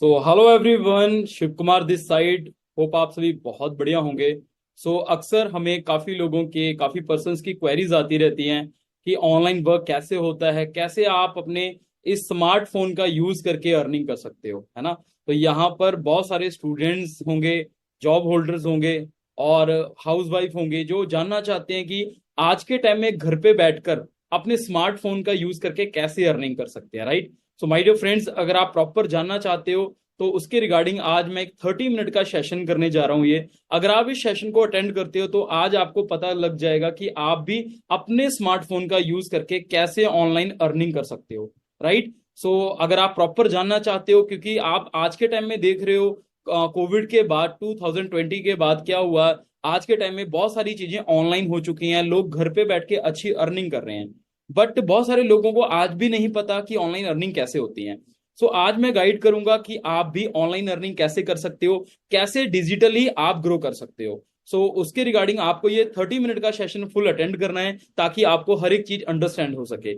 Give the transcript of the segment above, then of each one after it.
Hello everyone, Shiv Kumar this side. Hope आप सभी बहुत बढ़िया होंगे। अक्सर हमें काफी पर्सन्स की क्वेरीज आती रहती हैं कि ऑनलाइन वर्क कैसे होता है, कैसे आप अपने इस स्मार्टफोन का यूज करके अर्निंग कर सकते हो, है ना। तो यहाँ पर बहुत सारे स्टूडेंट्स होंगे, जॉब होल्डर्स होंगे और हाउसवाइफ होंगे जो जानना चाहते हैं कि आज के टाइम में घर पे बैठकर अपने स्मार्टफोन का यूज करके कैसे अर्निंग कर सकते हैं, right. So my dear friends, अगर आप प्रॉपर जानना चाहते हो तो उसके रिगार्डिंग आज मैं एक 30 मिनट का सेशन करने जा रहा हूं। ये अगर आप इस सेशन को अटेंड करते हो तो आज आपको पता लग जाएगा कि आप भी अपने स्मार्टफोन का यूज करके कैसे ऑनलाइन अर्निंग कर सकते हो, राइट। अगर आप प्रॉपर जानना चाहते हो, क्योंकि आप आज के टाइम में देख रहे हो कोविड के बाद 2020 के बाद क्या हुआ। आज के टाइम में बहुत सारी चीजें ऑनलाइन हो चुकी हैं, लोग घर पे बैठ के अच्छी अर्निंग कर रहे हैं। बट बहुत सारे लोगों को आज भी नहीं पता कि ऑनलाइन अर्निंग कैसे होती है। आज मैं गाइड करूंगा कि आप भी ऑनलाइन अर्निंग कैसे कर सकते हो, कैसे डिजिटली आप ग्रो कर सकते हो। उसके रिगार्डिंग आपको ये 30 मिनट का सेशन फुल अटेंड करना है ताकि आपको हर एक चीज अंडरस्टैंड हो सके।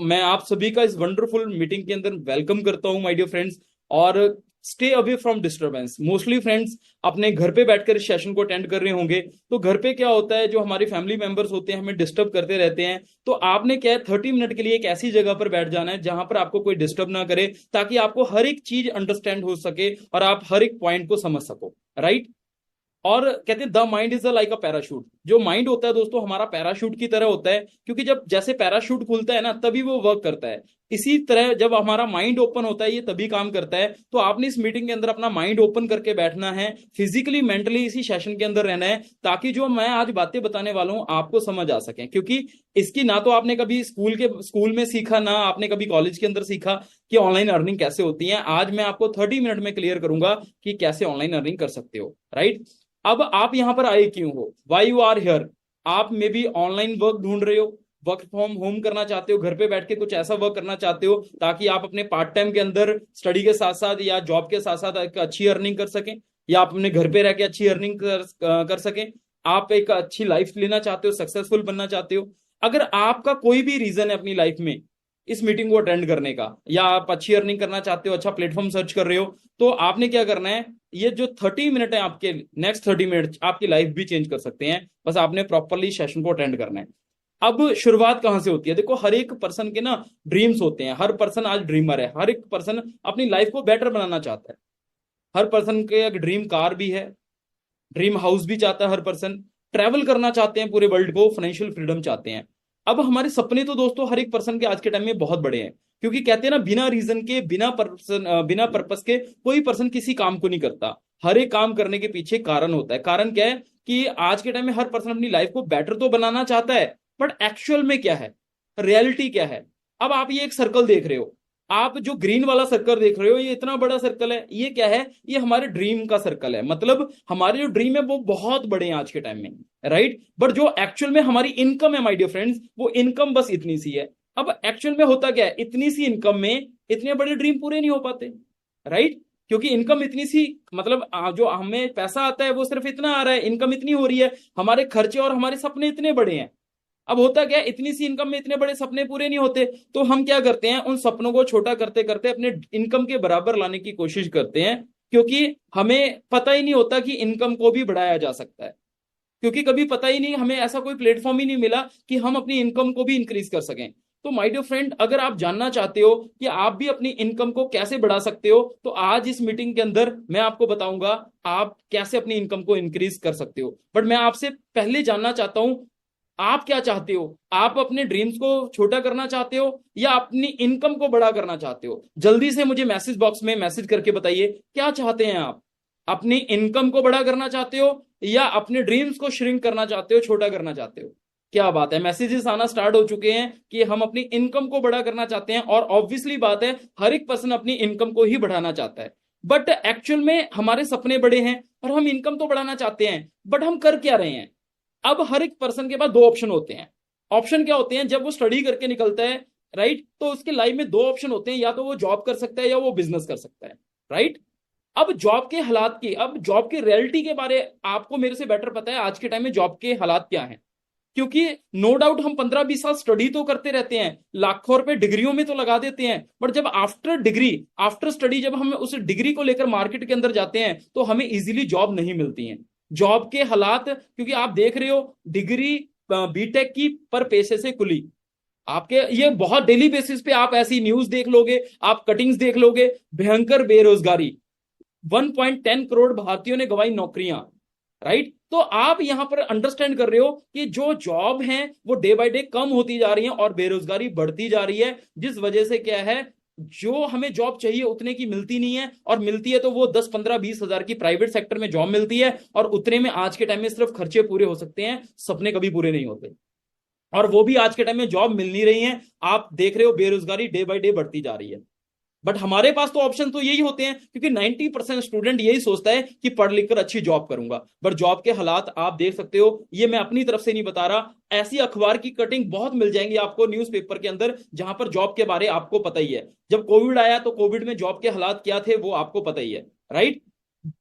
मैं आप सभी का इस वंडरफुल मीटिंग के अंदर वेलकम करता हूं माय डियर फ्रेंड्स। और stay away from disturbance. Mostly friends अपने घर पे बैठकर इस सेशन को अटेंड कर रहे होंगे, तो घर पे क्या होता है, जो हमारे फैमिली मेंबर्स होते हैं हमें डिस्टर्ब करते रहते हैं। तो आपने क्या है, 30 मिनट के लिए एक ऐसी जगह पर बैठ जाना है जहां पर आपको कोई डिस्टर्ब ना करे, ताकि आपको हर एक चीज अंडरस्टैंड हो सके और आप हर एक पॉइंट को समझ सको, राइट। और कहते हैं the mind is like a parachute. जो माइंड होता है दोस्तों हमारा पैराशूट की तरह होता है, क्योंकि जब जैसे पैराशूट खुलता है ना तभी वो वर्क करता है। इसी तरह जब हमारा माइंड ओपन होता है ये तभी काम करता है। तो आपने इस मीटिंग के अंदर अपना माइंड ओपन करके बैठना है, फिजिकली मेंटली इसी सेशन के अंदर रहना है, ताकि जो मैं आज बातें बताने वाला हूं आपको समझ आ सके। क्योंकि इसकी ना तो आपने कभी स्कूल में सीखा, ना आपने कभी कॉलेज के अंदर सीखा कि ऑनलाइन अर्निंग कैसे होती है। आज मैं आपको 30 मिनट में क्लियर करूंगा कि कैसे ऑनलाइन अर्निंग कर सकते हो, राइट। अब आप यहां पर आए क्यों हो, वाई यू आर हियर। आप में भी ऑनलाइन वर्क ढूंढ रहे हो, वर्क फ्रॉम होम करना चाहते हो, घर पे बैठ के कुछ ऐसा वर्क करना चाहते हो ताकि आप अपने पार्ट टाइम के अंदर स्टडी के साथ साथ या जॉब के साथ साथ एक अच्छी अर्निंग कर सकें, या आप अपने घर पे रह के अच्छी अर्निंग कर सकें। आप एक अच्छी लाइफ लेना चाहते हो, सक्सेसफुल बनना चाहते हो। अगर आपका कोई भी रीजन है अपनी लाइफ में इस मीटिंग को अटेंड करने का, या आप अच्छी अर्निंग करना चाहते हो, अच्छा प्लेटफॉर्म सर्च कर रहे हो, तो आपने क्या करना है, ये जो 30 मिनट है आपके, नेक्स्ट 30 मिनट आपकी लाइफ भी चेंज कर सकते हैं। बस आपने प्रॉपरली सेशन को अटेंड करना है। अब शुरुआत कहां से होती है, देखो हर एक पर्सन के ना ड्रीम्स होते हैं। हर पर्सन आज ड्रीमर है, हर एक पर्सन अपनी लाइफ को बेटर बनाना चाहता है। हर पर्सन के एक ड्रीम कार भी है, ड्रीम हाउस भी चाहता है हर पर्सन। ट्रैवल करना चाहते हैं पूरे वर्ल्ड को, फाइनेंशियल फ्रीडम चाहते हैं। अब हमारे सपने तो दोस्तों हर एक पर्सन के आज के टाइम में बहुत बड़े हैं, क्योंकि कहते हैं ना बिना रीजन के, बिना पर्पस के कोई पर्सन किसी काम को नहीं करता। हर एक काम करने के पीछे कारण होता है। कारण क्या है कि आज के टाइम में हर पर्सन अपनी लाइफ को बेटर तो बनाना चाहता है, बट एक्चुअल में क्या है, रियलिटी क्या है। अब आप ये एक सर्कल देख रहे हो, आप जो ग्रीन वाला सर्कल देख रहे हो ये इतना बड़ा सर्कल है, ये क्या है, ये हमारे ड्रीम का सर्कल है। मतलब हमारे जो ड्रीम है वो बहुत बड़े हैं आज के टाइम में, राइट। बट जो एक्चुअल में हमारी इनकम है माय डियर फ्रेंड्स, वो इनकम बस इतनी सी है। अब एक्चुअल में होता क्या है, इतनी सी इनकम में इतने बड़े ड्रीम पूरे नहीं हो पाते, राइट। क्योंकि इनकम इतनी सी, मतलब जो हमें पैसा आता है वो सिर्फ इतना आ रहा है, इनकम इतनी हो रही है, हमारे खर्चे और हमारे सपने इतने बड़े हैं। अब होता क्या है, इतनी सी इनकम में इतने बड़े सपने पूरे नहीं होते, तो हम क्या करते हैं, उन सपनों को छोटा करते करते अपने इनकम के बराबर लाने की कोशिश करते हैं। क्योंकि हमें पता ही नहीं होता कि इनकम को भी बढ़ाया जा सकता है। क्योंकि कभी पता ही नहीं, हमें ऐसा कोई प्लेटफॉर्म ही नहीं मिला कि हम अपनी इनकम को भी इंक्रीज कर सकें। तो माय डियर फ्रेंड, अगर आप जानना चाहते हो कि आप भी अपनी इनकम को कैसे बढ़ा सकते हो, तो आज इस मीटिंग के अंदर मैं आपको बताऊंगा आप कैसे अपनी इनकम को इंक्रीज कर सकते हो। बट मैं आपसे पहले जानना चाहता हूं, आप क्या चाहते हो। आप अपने ड्रीम्स को छोटा करना चाहते हो या अपनी इनकम को बड़ा करना चाहते हो। जल्दी से मुझे मैसेज बॉक्स में मैसेज करके बताइए क्या चाहते हैं आप। अपनी इनकम को बड़ा करना चाहते हो या अपने ड्रीम्स को श्रिंक करना चाहते हो, छोटा करना चाहते हो। क्या बात है, मैसेजेस आना स्टार्ट हो चुके हैं कि हम अपनी इनकम को बड़ा करना चाहते हैं। और ऑब्वियसली बात है, हर एक पर्सन अपनी इनकम को ही बढ़ाना चाहता है। बट एक्चुअल में हमारे सपने बड़े हैं और हम इनकम तो बढ़ाना चाहते हैं, बट हम कर क्या रहे हैं। अब हर एक पर्सन के पास दो ऑप्शन होते हैं। ऑप्शन क्या होते हैं, जब वो स्टडी करके निकलता है, राइट, तो उसके लाइफ में दो ऑप्शन होते हैं, या तो वो जॉब कर सकता है या वो बिजनेस कर सकता है, राइट। अब जॉब के हालात की, अब जॉब की रियलिटी के बारे आपको मेरे से बेटर पता है आज के टाइम में जॉब के हालात क्या हैं। क्योंकि नो डाउट हम 15-20 साल स्टडी तो करते रहते हैं, लाखों रुपए डिग्रियों में तो लगा देते हैं, बट जब आफ्टर डिग्री, आफ्टर स्टडी, जब हम उस डिग्री को लेकर मार्केट के अंदर जाते हैं तो हमें इजीली जॉब नहीं मिलती है। जॉब के हालात, क्योंकि आप देख रहे हो डिग्री बीटेक की पर पैसे से कुली, आपके ये बहुत डेली बेसिस पे आप ऐसी न्यूज देख लोगे, आप कटिंग्स देख लोगे, भयंकर बेरोजगारी, 1.10 करोड़ भारतीयों ने गंवाई नौकरियां, राइट। तो आप यहां पर अंडरस्टैंड कर रहे हो कि जो जॉब है वो डे बाय डे कम होती जा रही है और बेरोजगारी बढ़ती जा रही है, जिस वजह से क्या है, जो हमें जॉब चाहिए उतने की मिलती नहीं है, और मिलती है तो वो 10-15-20 हजार की प्राइवेट सेक्टर में जॉब मिलती है, और उतने में आज के टाइम में सिर्फ खर्चे पूरे हो सकते हैं, सपने कभी पूरे नहीं होते। और वो भी आज के टाइम में जॉब मिल नहीं रही है, आप देख रहे हो बेरोजगारी डे बाय डे बढ़ती जा रही है। बट हमारे पास तो ऑप्शन तो यही होते हैं, क्योंकि 90% स्टूडेंट यही सोचता है कि पढ़ लिख कर अच्छी जॉब करूंगा, बट जॉब के हालात आप देख सकते हो, ये मैं अपनी तरफ से नहीं बता रहा, ऐसी अखबार की कटिंग बहुत मिल जाएंगी आपको न्यूज़पेपर के अंदर जहां पर जॉब के बारे आपको पता ही है। जब कोविड आया तो कोविड में जॉब के हालात क्या थे वो आपको पता ही है, राइट।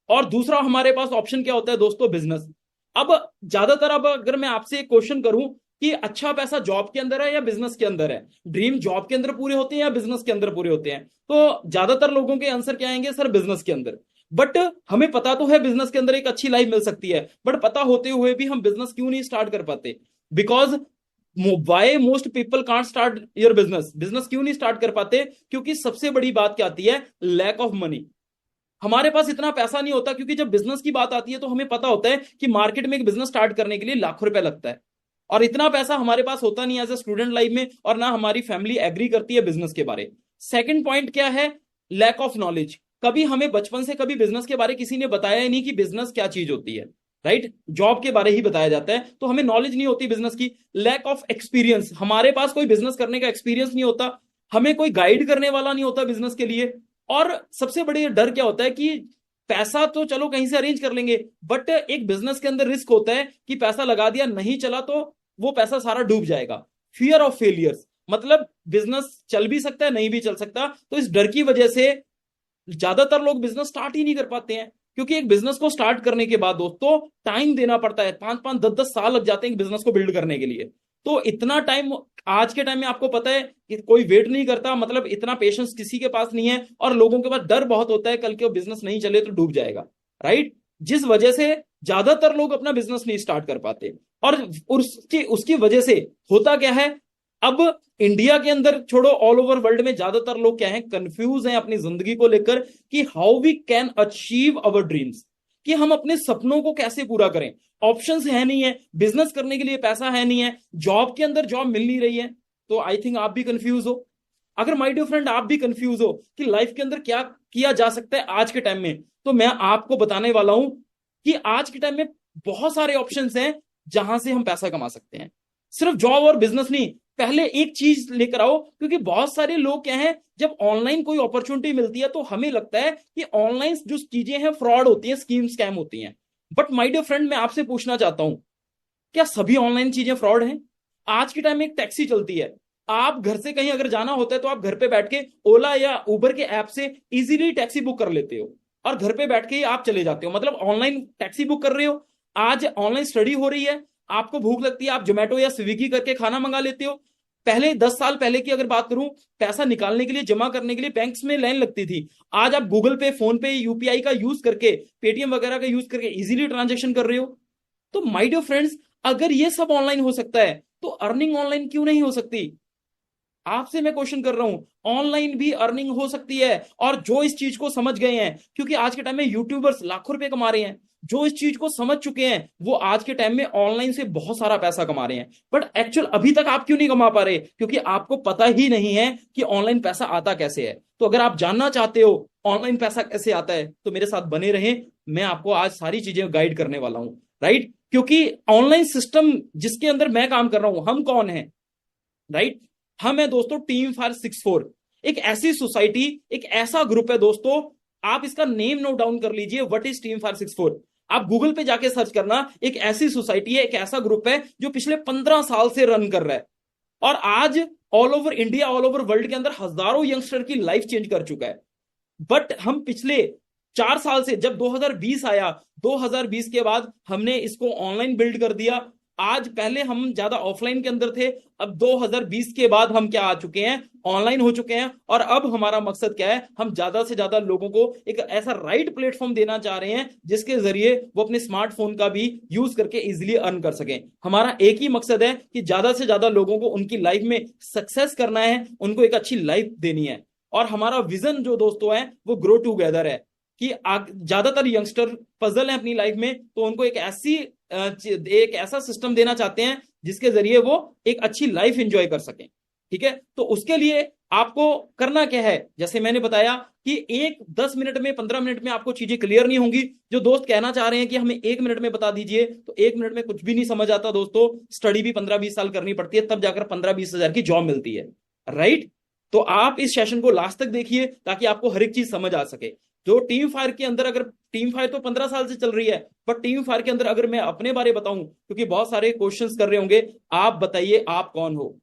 और दूसरा हमारे पास ऑप्शन क्या होता है दोस्तों, बिजनेस। अब ज्यादातर, अब अगर मैं आपसे एक क्वेश्चन करूं कि अच्छा पैसा जॉब के अंदर है या बिजनेस के अंदर है, ड्रीम जॉब के अंदर पूरे होते हैं या बिजनेस के अंदर पूरे होते हैं, तो ज्यादातर लोगों के आंसर क्या आएंगे, सर बिजनेस के अंदर। बट हमें पता तो है बिजनेस के अंदर एक अच्छी लाइफ मिल सकती है, बट पता होते हुए भी हम बिजनेस क्यों नहीं स्टार्ट कर पाते? Because why most people can't start your business, business क्यों नहीं स्टार्ट कर पाते? क्योंकि सबसे बड़ी बात क्या आती है, लैक ऑफ मनी। हमारे पास इतना पैसा नहीं होता, क्योंकि जब बिजनेस की बात आती है तो हमें पता होता है कि मार्केट में एक बिजनेस स्टार्ट करने के लिए लाखों रुपए लगता है, और इतना पैसा हमारे पास होता नहीं एज ए स्टूडेंट लाइफ में, और ना हमारी फैमिली एग्री करती है बिजनेस के बारे। सेकंड पॉइंट क्या है, लैक ऑफ नॉलेज। कभी हमें बचपन से कभी बिजनेस के बारे किसी ने बताया ही नहीं कि बिजनेस क्या चीज होती है, राइट। जॉब के बारे ही बताया जाता है, तो हमें नॉलेज नहीं होती बिजनेस की। लैक ऑफ एक्सपीरियंस, हमारे पास कोई बिजनेस करने का एक्सपीरियंस नहीं होता, हमें कोई गाइड करने वाला नहीं होता बिजनेस के लिए। और सबसे बड़ी डर क्या होता है कि पैसा तो चलो कहीं से अरेंज कर लेंगे, बट एक बिजनेस के अंदर रिस्क होता है कि पैसा लगा दिया, नहीं चला तो वो पैसा सारा डूब जाएगा। फियर ऑफ फेलियर्स, मतलब बिजनेस चल भी सकता है नहीं भी चल सकता, तो इस डर की वजह से ज्यादातर लोग बिजनेस स्टार्ट ही नहीं कर पाते हैं। क्योंकि एक बिजनेस को स्टार्ट करने के बाद दोस्तों टाइम देना पड़ता है, 5-5 10-10 साल लग जाते हैं बिजनेस को बिल्ड करने के लिए। तो इतना टाइम आज के टाइम में आपको पता है कि कोई वेट नहीं करता, मतलब इतना पेशेंस किसी के पास नहीं है, और लोगों के पास डर बहुत होता है कल के बिजनेस नहीं चले तो डूब जाएगा, राइट। जिस वजह से ज्यादातर लोग अपना बिजनेस नहीं स्टार्ट कर पाते। और उसकी उसकी वजह से होता क्या है, अब इंडिया के अंदर छोड़ो, ऑल ओवर वर्ल्ड में ज्यादातर लोग क्या हैं, कंफ्यूज हैं अपनी जिंदगी को लेकर कि how we can achieve our dreams, कि हम अपने सपनों को कैसे पूरा करें। ऑप्शंस है नहीं है, बिजनेस करने के लिए पैसा है नहीं है, जॉब के अंदर जॉब मिल नहीं रही है। तो आई थिंक आप भी कंफ्यूज हो। अगर माय डियर फ्रेंड आप भी कंफ्यूज हो कि लाइफ के अंदर क्या किया जा सकता है आज के टाइम में, तो मैं आपको बताने वाला हूं कि आज के टाइम में बहुत सारे ऑप्शंस हैं जहां से हम पैसा कमा सकते हैं। सिर्फ जॉब और बिजनेस नहीं, पहले एक चीज लेकर आओ, क्योंकि बहुत सारे लोग क्या हैं, जब ऑनलाइन कोई अपॉर्चुनिटी मिलती है तो हमें लगता है कि ऑनलाइन जो चीजें हैं फ्रॉड होती हैं, स्कीम स्कैम होती हैं। बट माय डियर फ्रेंड मैं आपसे पूछना चाहता हूं, क्या सभी ऑनलाइन चीजें फ्रॉड हैं? आज के टाइम में एक टैक्सी चलती है, आप घर से कहीं अगर जाना होता है तो आप घर पे बैठ के ओला या उबर के ऐप से इजीली टैक्सी बुक कर लेते हो, और घर पे बैठ के ही आप चले जाते हो, मतलब ऑनलाइन टैक्सी बुक कर रहे हो। आज ऑनलाइन स्टडी हो रही है, आपको भूख लगती है, आप जोमेटो या स्विगी करके खाना मंगा लेते हो। पहले 10 साल पहले की अगर बात करूं, पैसा निकालने के लिए, जमा करने के लिए बैंक्स में लाइन लगती थी। आज आप गूगल पे, फोन पे, यूपीआई का यूज करके, पेटीएम वगैरह का यूज करके इजीली ट्रांजेक्शन कर रहे हो। तो माय डियर फ्रेंड्स, अगर ये सब ऑनलाइन हो सकता है तो अर्निंग ऑनलाइन क्यों नहीं हो सकती? आपसे मैं क्वेश्चन कर रहा हूं, ऑनलाइन भी अर्निंग हो सकती है। और जो इस चीज को समझ गए हैं, क्योंकि आज के टाइम में यूट्यूबर्स लाखों रुपए कमा रहे हैं, जो इस चीज को समझ चुके हैं वो आज के टाइम में ऑनलाइन से बहुत सारा पैसा कमा रहे हैं। बट एक्चुअल अभी तक आप क्यों नहीं कमा पा रहे? क्योंकि आपको पता ही नहीं है कि ऑनलाइन पैसा आता कैसे है। तो अगर आप जानना चाहते हो ऑनलाइन पैसा कैसे आता है तो मेरे साथ बने रहें, मैं आपको आज सारी चीजें गाइड करने वाला हूं, राइट। क्योंकि ऑनलाइन सिस्टम जिसके अंदर मैं काम कर रहा हूं, हम कौन है, राइट। हम है दोस्तों टीम 564, एक ऐसी सोसाइटी, एक ऐसा ग्रुप है दोस्तों। आप इसका नेम नोट डाउन कर लीजिए, व्हाट इज टीम 564। आप गूगल पे जाके सर्च करना, एक ऐसी सोसाइटी है, एक ऐसा ग्रुप है जो पिछले 15 साल से रन कर रहा है, और आज all over India, all over world के अंदर हजारों यंगस्टर की लाइफ चेंज कर चुका है। बट हम पिछले 4 साल से, जब 2020 आया, 2020 के बाद हमने इसको ऑनलाइन बिल्ड कर दिया, आज पहले हम ज्यादा ऑफलाइन के अंदर थे, अब 2020 के बाद हम क्या आ चुके हैं, ऑनलाइन हो चुके हैं। और अब हमारा मकसद क्या है, हम ज्यादा से ज्यादा लोगों को एक ऐसा राइट प्लेटफॉर्म देना चाह रहे हैं जिसके जरिए वो अपने स्मार्टफोन का भी यूज करके इजिली अर्न कर सकें। हमारा एक ही मकसद है कि ज्यादा से ज्यादा लोगों को उनकी लाइफ में सक्सेस करना है, उनको एक अच्छी लाइफ देनी है। और हमारा विजन जो दोस्तों है वो ग्रो टूगेदर है, कि ज्यादातर यंगस्टर पजल है अपनी लाइफ में, तो उनको एक ऐसा सिस्टम देना चाहते हैं जिसके जरिए वो एक अच्छी लाइफ एंजॉय कर सकें। ठीक है, तो उसके लिए आपको करना क्या है, जैसे मैंने बताया कि 10 मिनट में 15 मिनट में आपको चीजें क्लियर नहीं होंगी। जो दोस्त कहना चाह रहे हैं कि हमें 1 मिनट में बता दीजिए, तो 1 मिनट में कुछ भी नहीं समझ आता दोस्तों। स्टडी भी 15-20 साल करनी पड़ती है, तब जाकर 15-20 हजार की जॉब मिलती है, राइट। तो आप इस सेशन को लास्ट तक देखिए ताकि आपको हर एक चीज समझ आ सके। जो टीम फायर के अंदर, अगर टीम फायर तो 15 साल से चल रही है, पर टीम फायर के अंदर अगर मैं अपने बारे बताऊं, क्योंकि बहुत सारे क्वेश्चंस कर रहे होंगे, आप बताइए आप कौन हो,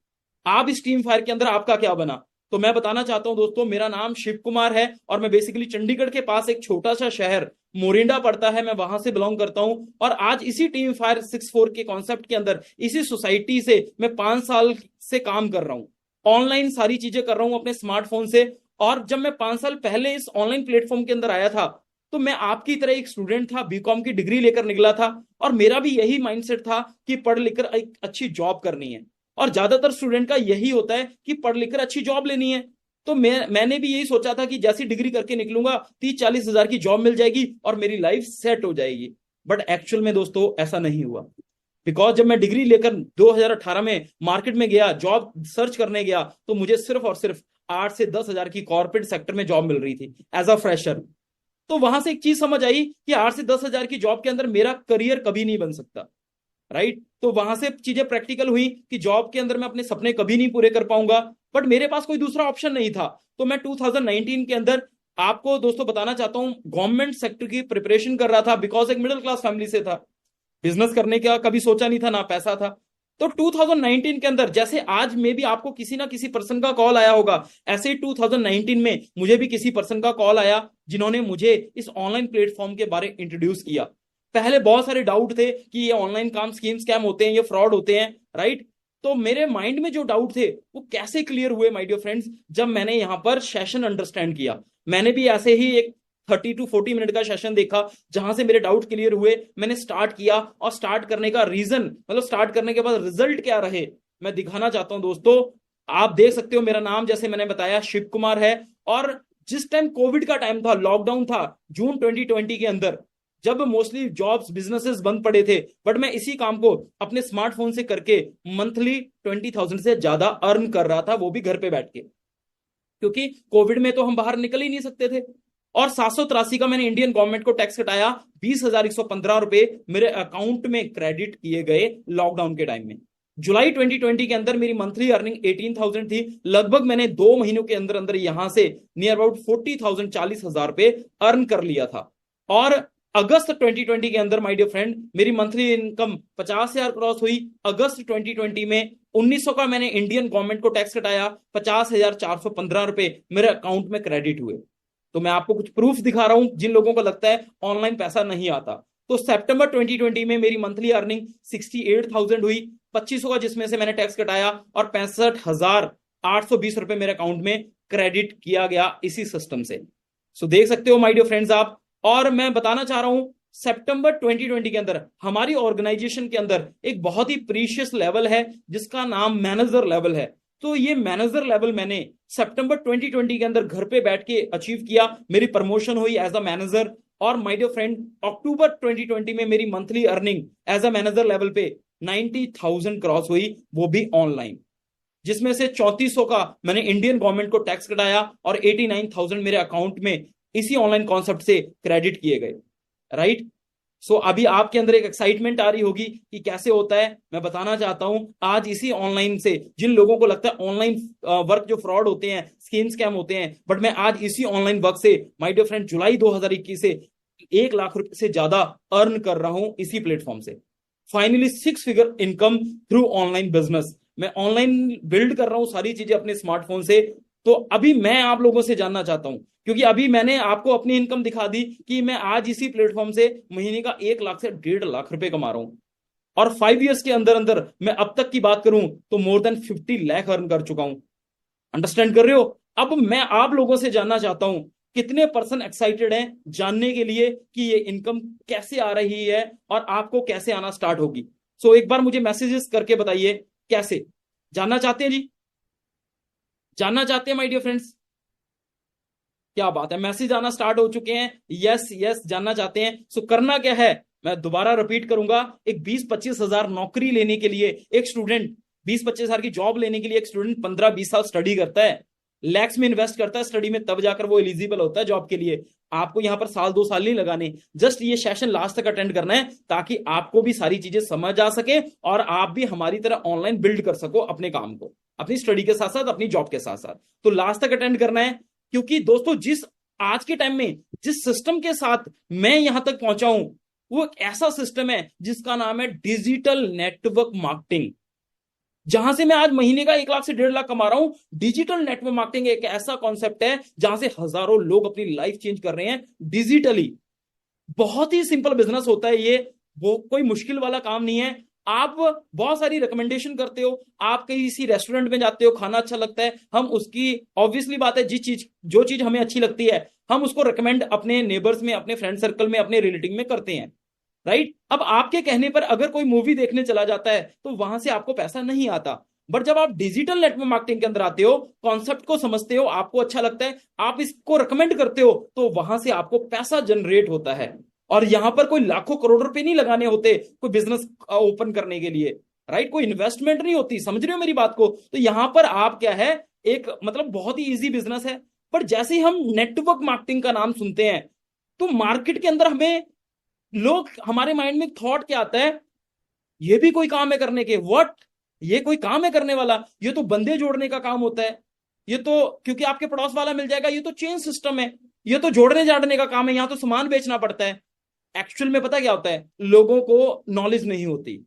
आप इस टीम फायर के अंदर आपका क्या बना। तो मैं बताना चाहता हूं दोस्तों, मेरा नाम शिव कुमार है और मैं बेसिकली चंडीगढ़ के पास एक छोटा सा शहर मोरिंडा पड़ता है, मैं वहां से बिलोंग करता हूं। और आज इसी टीम फायर 64 के कॉन्सेप्ट के अंदर, इसी सोसाइटी से मैं 5 साल से काम कर रहा हूं, ऑनलाइन सारी चीजें कर रहा हूं अपने स्मार्टफोन से। और जब मैं 5 साल पहले इस ऑनलाइन प्लेटफॉर्म के अंदर आया था, तो मैं आपकी तरह एक स्टूडेंट था, बीकॉम की डिग्री लेकर निकला था, और मेरा भी यही माइंडसेट था कि पढ़ लिखकर एक अच्छी जॉब करनी है। और ज्यादातर स्टूडेंट का यही होता है कि पढ़ लिखकर अच्छी जॉब लेनी है। तो मैंने भी यही सोचा था कि जैसी डिग्री करके निकलूंगा 30-40 हजार की जॉब मिल जाएगी और मेरी लाइफ सेट हो जाएगी। बट एक्चुअल में दोस्तों ऐसा नहीं हुआ। बिकॉज जब मैं डिग्री लेकर 2018 में मार्केट में गया, जॉब सर्च करने गया, तो मुझे सिर्फ और सिर्फ 8 से 10 हजार की कॉर्पोरेट सेक्टर में जॉब मिल रही थी एज अ फ्रेशर। तो वहां से एक चीज समझ आई कि 8 से 10 हजार की जॉब के अंदर मेरा करियर कभी नहीं बन सकता, राइट। तो वहां से चीजें प्रैक्टिकल हुई कि जॉब के अंदर मैं अपने सपने कभी नहीं पूरे कर पाऊंगा। बट मेरे पास कोई दूसरा ऑप्शन नहीं था। तो मैं 2019 के अंदर, आपको दोस्तों बताना चाहता हूं, गवर्नमेंट सेक्टर की प्रिपरेशन कर रहा था, बिकॉज एक मिडिल क्लास फैमिली से था, बिजनेस करने का कभी सोचा नहीं था, ना पैसा था। तो 2019 के अंदर, जैसे आज में भी आपको किसी ना किसी पर्सन का कॉल आया होगा, ऐसे ही 2019 में मुझे भी किसी पर्सन का कॉल आया जिन्होंने मुझे इस ऑनलाइन प्लेटफॉर्म के बारे इंट्रोड्यूस किया। पहले बहुत सारे डाउट थे कि ये ऑनलाइन काम स्कैम होते हैं, ये फ्रॉड होते हैं, राइट। तो मेरे माइंड में जो डाउट थे वो कैसे क्लियर हुए माय डियर फ्रेंड्स, जब मैंने यहां पर सेशन अंडरस्टैंड किया। मैंने भी ऐसे ही एक 30 to 40 मिनट का सेशन देखा जहां से मेरे डाउट क्लियर हुए। मैंने स्टार्ट किया, और स्टार्ट करने का रीजन, मतलब स्टार्ट करने के बाद रिजल्ट क्या रहे, मैं दिखाना चाहता हूं दोस्तों। आप देख सकते हो मेरा नाम, जैसे मैंने बताया, शिव कुमार है। और जिस टाइम कोविड का टाइम था, लॉकडाउन था, जून 2020 के अंदर, जब मोस्टली जॉब्स बिजनेसेस बंद पड़े थे, बट मैं इसी काम को अपने स्मार्टफोन से करके मंथली 20,000 से ज्यादा अर्न कर रहा था, वो भी घर पे बैठ के, क्योंकि कोविड में तो हम बाहर निकल ही नहीं सकते थे। और 783 का मैंने इंडियन गवर्नमेंट को टैक्स कटाया, 20,115 रुपए मेरे अकाउंट में क्रेडिट किए गए लॉकडाउन के टाइम में। जुलाई 2020 के अंदर मेरी मंथली अर्निंग 18,000 थी। लगभग मैंने 2 महीनों के अंदर अंदर यहां से नियर अबाउट 40,000, 40,000 रुपए अर्न कर लिया था। और अगस्त 2020 के अंदर माय डियर फ्रेंड, मेरी मंथली इनकम 50,000 क्रॉस हुई। अगस्त 2020 में 1900 का मैंने इंडियन गवर्नमेंट को टैक्स कटाया, 50,415 रुपए मेरे अकाउंट में क्रेडिट हुए। तो मैं आपको कुछ प्रूफ दिखा रहा हूं जिन लोगों को लगता है ऑनलाइन पैसा नहीं आता। तो सितंबर 2020 में मेरी मंथली अर्निंग 68,000 हुई, 2500 का जिसमें से मैंने टैक्स कटाया, और 65,820 रुपए मेरे अकाउंट में क्रेडिट किया गया इसी सिस्टम से। सो देख सकते हो माय डियर फ्रेंड्स आप। और मैं बताना चाह रहा हूं, सितंबर 2020 के अंदर हमारी ऑर्गेनाइजेशन के अंदर एक बहुत ही प्रीशियस लेवल है जिसका नाम मैनेजर लेवल है। तो ये मैनेजर लेवल मैंने सितंबर 2020 के अंदर घर पे बैठ के अचीव किया। मेरी प्रमोशन हुई एज अ मैनेजर। और माय डियर फ्रेंड, अक्टूबर 2020 में मेरी monthly earning as a manager level पे 90,000 क्रॉस हुई, वो भी ऑनलाइन, जिसमें से 3400 का मैंने इंडियन गवर्नमेंट को टैक्स कटाया, और 89,000 मेरे अकाउंट में इसी ऑनलाइन कॉन्सेप्ट से क्रेडिट किए गए, राइट। सो अभी आपके अंदर एक एक्साइटमेंट आ रही होगी कि कैसे होता है। मैं बताना चाहता हूं, आज इसी ऑनलाइन से, जिन लोगों को लगता है ऑनलाइन वर्क जो फ्रॉड होते हैं, स्कैम होते हैं, बट मैं आज इसी ऑनलाइन वर्क से माय डियर फ्रेंड जुलाई 2021 से 1 लाख रुपए से ज्यादा अर्न कर रहा हूं इसी प्लेटफॉर्म से। Finally 6 figure income through online business. मैं ऑनलाइन बिल्ड कर रहा हूं सारी चीजें अपने स्मार्टफोन से। तो अभी मैं आप लोगों से जानना चाहता हूं, क्योंकि अभी मैंने आपको अपनी इनकम दिखा दी कि मैं आज इसी प्लेटफॉर्म से महीने का 1 लाख से 1.5 लाख रुपए कमा रहा हूं। और 5 इयर्स के अंदर अंदर मैं अब तक की बात करूं तो मोर देन 50 लाख अर्न कर चुका हूं। अंडरस्टैंड कर रहे हो? अब मैं आप लोगों से जानना चाहता हूं, कितने पर्सन एक्साइटेड हैं जानने के लिए कि ये इनकम कैसे आ रही है और आपको कैसे आना स्टार्ट होगी? सो एक बार मुझे मैसेजेस करके बताइए, कैसे जानना चाहते हैं जी? जानना चाहते हैं माय डियर फ्रेंड्स? क्या बात है, मैसेज आना स्टार्ट हो चुके हैं। यस यस, जानना चाहते हैं। सो करना क्या है, मैं दोबारा रिपीट करूंगा। एक 20-25 हजार नौकरी लेने के लिए एक स्टूडेंट, 20-25 हजार की जॉब लेने के लिए एक स्टूडेंट 15-20 साल स्टडी करता है, लैक्स में इन्वेस्ट करता है स्टडी में, तब जाकर वो एलिजिबल होता है जॉब के लिए। आपको यहां पर साल 2 साल नहीं लगाने, जस्ट ये सेशन लास्ट तक अटेंड करना है ताकि आपको भी सारी चीजें समझ आ सके और आप भी हमारी तरह ऑनलाइन बिल्ड कर सको अपने काम को, अपनी स्टडी के साथ साथ, अपनी जॉब के साथ साथ। तो लास्ट तक अटेंड करना है, क्योंकि दोस्तों जिस आज के टाइम में जिस सिस्टम के साथ मैं यहां तक पहुंचा हूं, वो एक ऐसा सिस्टम है जिसका नाम है डिजिटल नेटवर्क मार्केटिंग। जहां से मैं आज महीने का 1 लाख से 1.5 लाख कमा रहा हूं। डिजिटल नेटवर्क मार्केटिंग एक ऐसा कॉन्सेप्ट है जहां से हजारों लोग अपनी लाइफ चेंज कर रहे हैं डिजिटली। बहुत ही सिंपल बिजनेस होता है ये, वो कोई मुश्किल वाला काम नहीं है। आप बहुत सारी रिकमेंडेशन करते हो, आप कहीं किसी रेस्टोरेंट में जाते हो, खाना अच्छा लगता है, हम उसकी ऑब्वियसली बात है, जो चीज हमें अच्छी लगती है हम उसको रिकमेंड अपने नेबर्स में, अपने फ्रेंड सर्कल में, अपने रिलेटिव में करते हैं, राइट? अब आपके कहने पर अगर कोई मूवी देखने चला जाता है तो वहां से आपको पैसा नहीं आता। बट जब आप डिजिटल नेटवर्क मार्केटिंग के अंदर आते हो, कॉन्सेप्ट को समझते हो, आपको अच्छा लगता है, आप इसको रिकमेंड करते हो, तो वहां से आपको पैसा जनरेट होता है। और यहां पर कोई लाखों करोड़ रुपए नहीं लगाने होते कोई बिजनेस ओपन करने के लिए, राइट? कोई इन्वेस्टमेंट नहीं होती। समझ रहे हो मेरी बात को? तो यहां पर आप क्या है, एक मतलब बहुत ही इजी बिजनेस है। पर जैसे ही हम नेटवर्क मार्केटिंग का नाम सुनते हैं तो मार्केट के अंदर हमें लोग, हमारे माइंड में थॉट क्या आता है, ये भी कोई काम है करने के? व्हाट, ये कोई काम है करने वाला? ये तो बंदे जोड़ने का काम होता है, ये तो क्योंकि आपके पड़ोस वाला मिल जाएगा, ये तो चेन सिस्टम है, ये तो जोड़ने जाड़ने का काम है, यहां तो सामान बेचना पड़ता है। एक्चुअल में पता क्या होता है, लोगों को नॉलेज नहीं होती,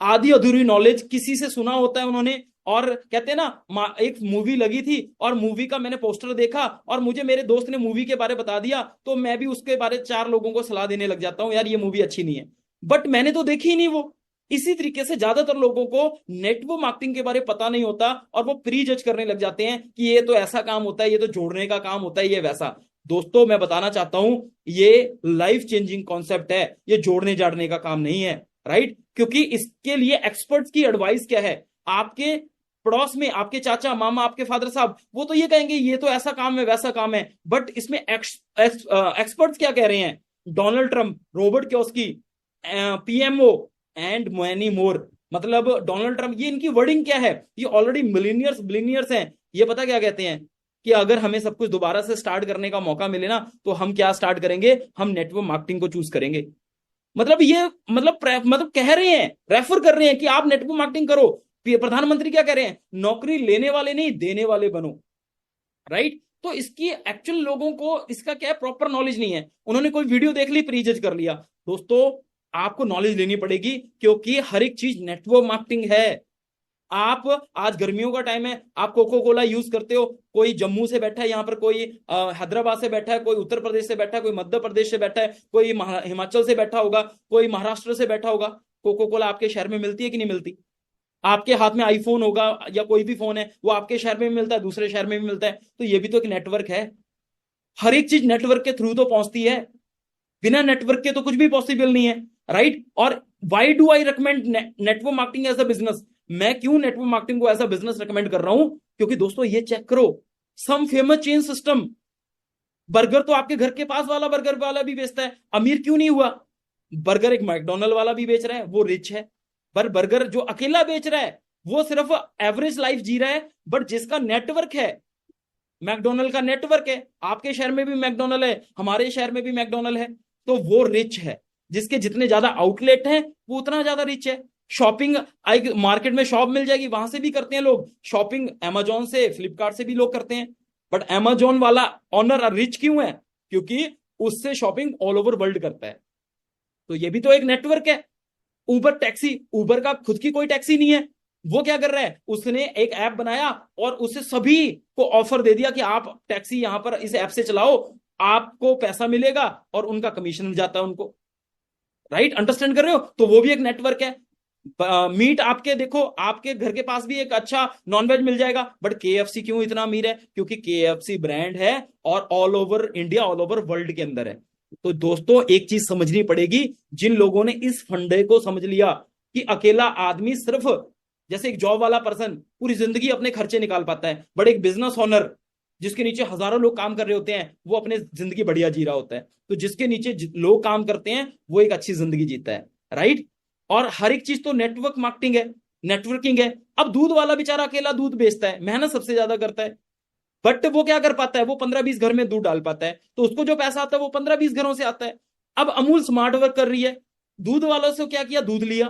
आधी अधूरी नॉलेज, किसी से सुना होता है उन्होंने, और कहते हैं ना, एक मूवी लगी थी और मूवी का मैंने पोस्टर देखा और मुझे मेरे दोस्त ने मूवी के बारे बता दिया, तो मैं भी उसके बारे 4 लोगों को सलाह देने लग जाता हूं, यार ये मूवी अच्छी नहीं है, बट मैंने तो देखी ही नहीं वो। इसी तरीके से ज्यादातर लोगों को नेटवर्क मार्केटिंग के बारे में पता नहीं होता और वो प्री जज करने लग जाते हैं कि ये तो ऐसा काम होता है, ये तो जोड़ने का काम होता है, ये वैसा। दोस्तों मैं बताना चाहता हूं, ये लाइफ चेंजिंग कॉन्सेप्ट है, ये जोड़ने जाड़ने का काम नहीं है, राइट? क्योंकि इसके लिए एक्सपर्ट्स की एडवाइस क्या है, आपके पड़ोस में आपके चाचा मामा, आपके फादर साहब, वो तो ये कहेंगे ये तो ऐसा काम है वैसा काम है, बट इसमें एक्सपर्ट्स क्या कह रहे हैं? Donald Trump, Robert Kiyosaki, PMO and many more. मतलब डोनाल्ड ट्रंप, ये इनकी वर्डिंग क्या है, ये ऑलरेडी मिलीनियर्स बिलीनियर्स हैं। ये पता क्या कहते हैं कि अगर हमें सब कुछ दोबारा से स्टार्ट करने का मौका मिले ना, तो हम क्या स्टार्ट करेंगे, हम नेटवर्क मार्केटिंग को चूज करेंगे। मतलब ये मतलब कह रहे हैं, रेफर कर रहे हैं कि आप नेटवर्क मार्केटिंग करो। प्रधानमंत्री क्या कह रहे हैं, नौकरी लेने वाले नहीं देने वाले बनो, राइट? तो इसकी एक्चुअल लोगों को इसका क्या है, प्रॉपर नॉलेज नहीं है, उन्होंने कोई वीडियो देख ली, प्री जज कर लिया। दोस्तों आपको नॉलेज लेनी पड़ेगी, क्योंकि हर एक चीज नेटवर्क मार्केटिंग है। आप आज गर्मियों का टाइम है, आप कोको कोला यूज करते हो, कोई जम्मू से बैठा है यहाँ पर, कोई हैदराबाद से बैठा है, कोई उत्तर प्रदेश से बैठा है, कोई मध्य प्रदेश से बैठा है, कोई हिमाचल से बैठा होगा, कोई महाराष्ट्र से बैठा होगा। कोको कोला आपके शहर में मिलती है कि नहीं मिलती? आपके हाथ में आईफोन होगा या कोई भी फोन है, वो आपके शहर में भी मिलता है, दूसरे शहर में भी मिलता है, तो ये भी तो एक नेटवर्क है। हर एक चीज नेटवर्क के थ्रू तो पहुंचती है, बिना नेटवर्क के तो कुछ भी पॉसिबल नहीं है, राइट? और why do I recommend network marketing as a business? मैं क्यों नेटवर्क मार्केटिंग को एज अ बिजनेस रिकमेंड कर रहा हूं? क्योंकि दोस्तों ये चेक करो, some famous chain system, burger तो आपके घर के पास वाला बर्गर वाला भी बेचता है, अमीर क्यों नहीं हुआ? बर्गर एक मैकडोनल्ड वाला भी बेच रहा है, वो रिच है। पर बर्गर जो अकेला बेच रहा है वो सिर्फ एवरेज लाइफ जी रहा है, बट जिसका नेटवर्क है, मैकडोनल्ड का नेटवर्क है, आपके शहर में भी मैकडोनल्ड है, हमारे शहर में भी मैकडोनल्ड है, तो वो रिच है। जिसके जितने ज्यादा आउटलेट हैं वो उतना ज्यादा रिच है। शॉपिंग आई मार्केट में शॉप मिल जाएगी, वहां से भी करते हैं लोग शॉपिंग, अमेजोन से, फ्लिपकार्ट से भी लोग करते हैं। बट अमेजोन वाला ऑनर रिच क्यों है? क्योंकि उससे शॉपिंग ऑल ओवर वर्ल्ड करता है। तो ये भी तो एक नेटवर्क है। उबर टैक्सी, उबर का खुद की कोई टैक्सी नहीं है, वो क्या कर रहा है, उसने एक ऐप बनाया और उसे सभी को ऑफर दे दिया कि आप टैक्सी यहां पर इस ऐप से चलाओ, आपको पैसा मिलेगा और उनका कमीशन मिल जाता है उनको, राइट? अंडरस्टैंड कर रहे हो? तो वो भी एक नेटवर्क है। मीट आपके देखो, आपके घर के पास भी एक अच्छा नॉनवेज मिल जाएगा, बट केएफसी क्यों इतना अमीर है? क्योंकि केएफसी ब्रांड है और all over India, all over world के अंदर है। तो दोस्तों एक चीज समझनी पड़ेगी, जिन लोगों ने इस फंडे को समझ लिया कि अकेला आदमी सिर्फ, जैसे एक जॉब वाला पर्सन पूरी जिंदगी अपने खर्चे निकाल पाता है, बट एक बिजनेस ओनर जिसके नीचे हजारों लोग काम कर रहे होते हैं, वो अपने जिंदगी बढ़िया जी रहा होता है। तो जिसके नीचे लोग काम करते हैं वो एक अच्छी जिंदगी जीता है, राइट। और हर एक चीज तो नेटवर्क मार्केटिंग है, नेटवर्किंग है। अब दूध वाला बेचारा अकेला दूध बेचता है, मेहनत सबसे ज्यादा करता है, बट वो क्या कर पाता है? वो 15-20 घर में दूध डाल पाता है, तो उसको जो पैसा आता है वो 15-20 घरों से आता है। अब अमूल स्मार्ट वर्क कर रही है, दूध वालों से क्या किया? दूध लिया,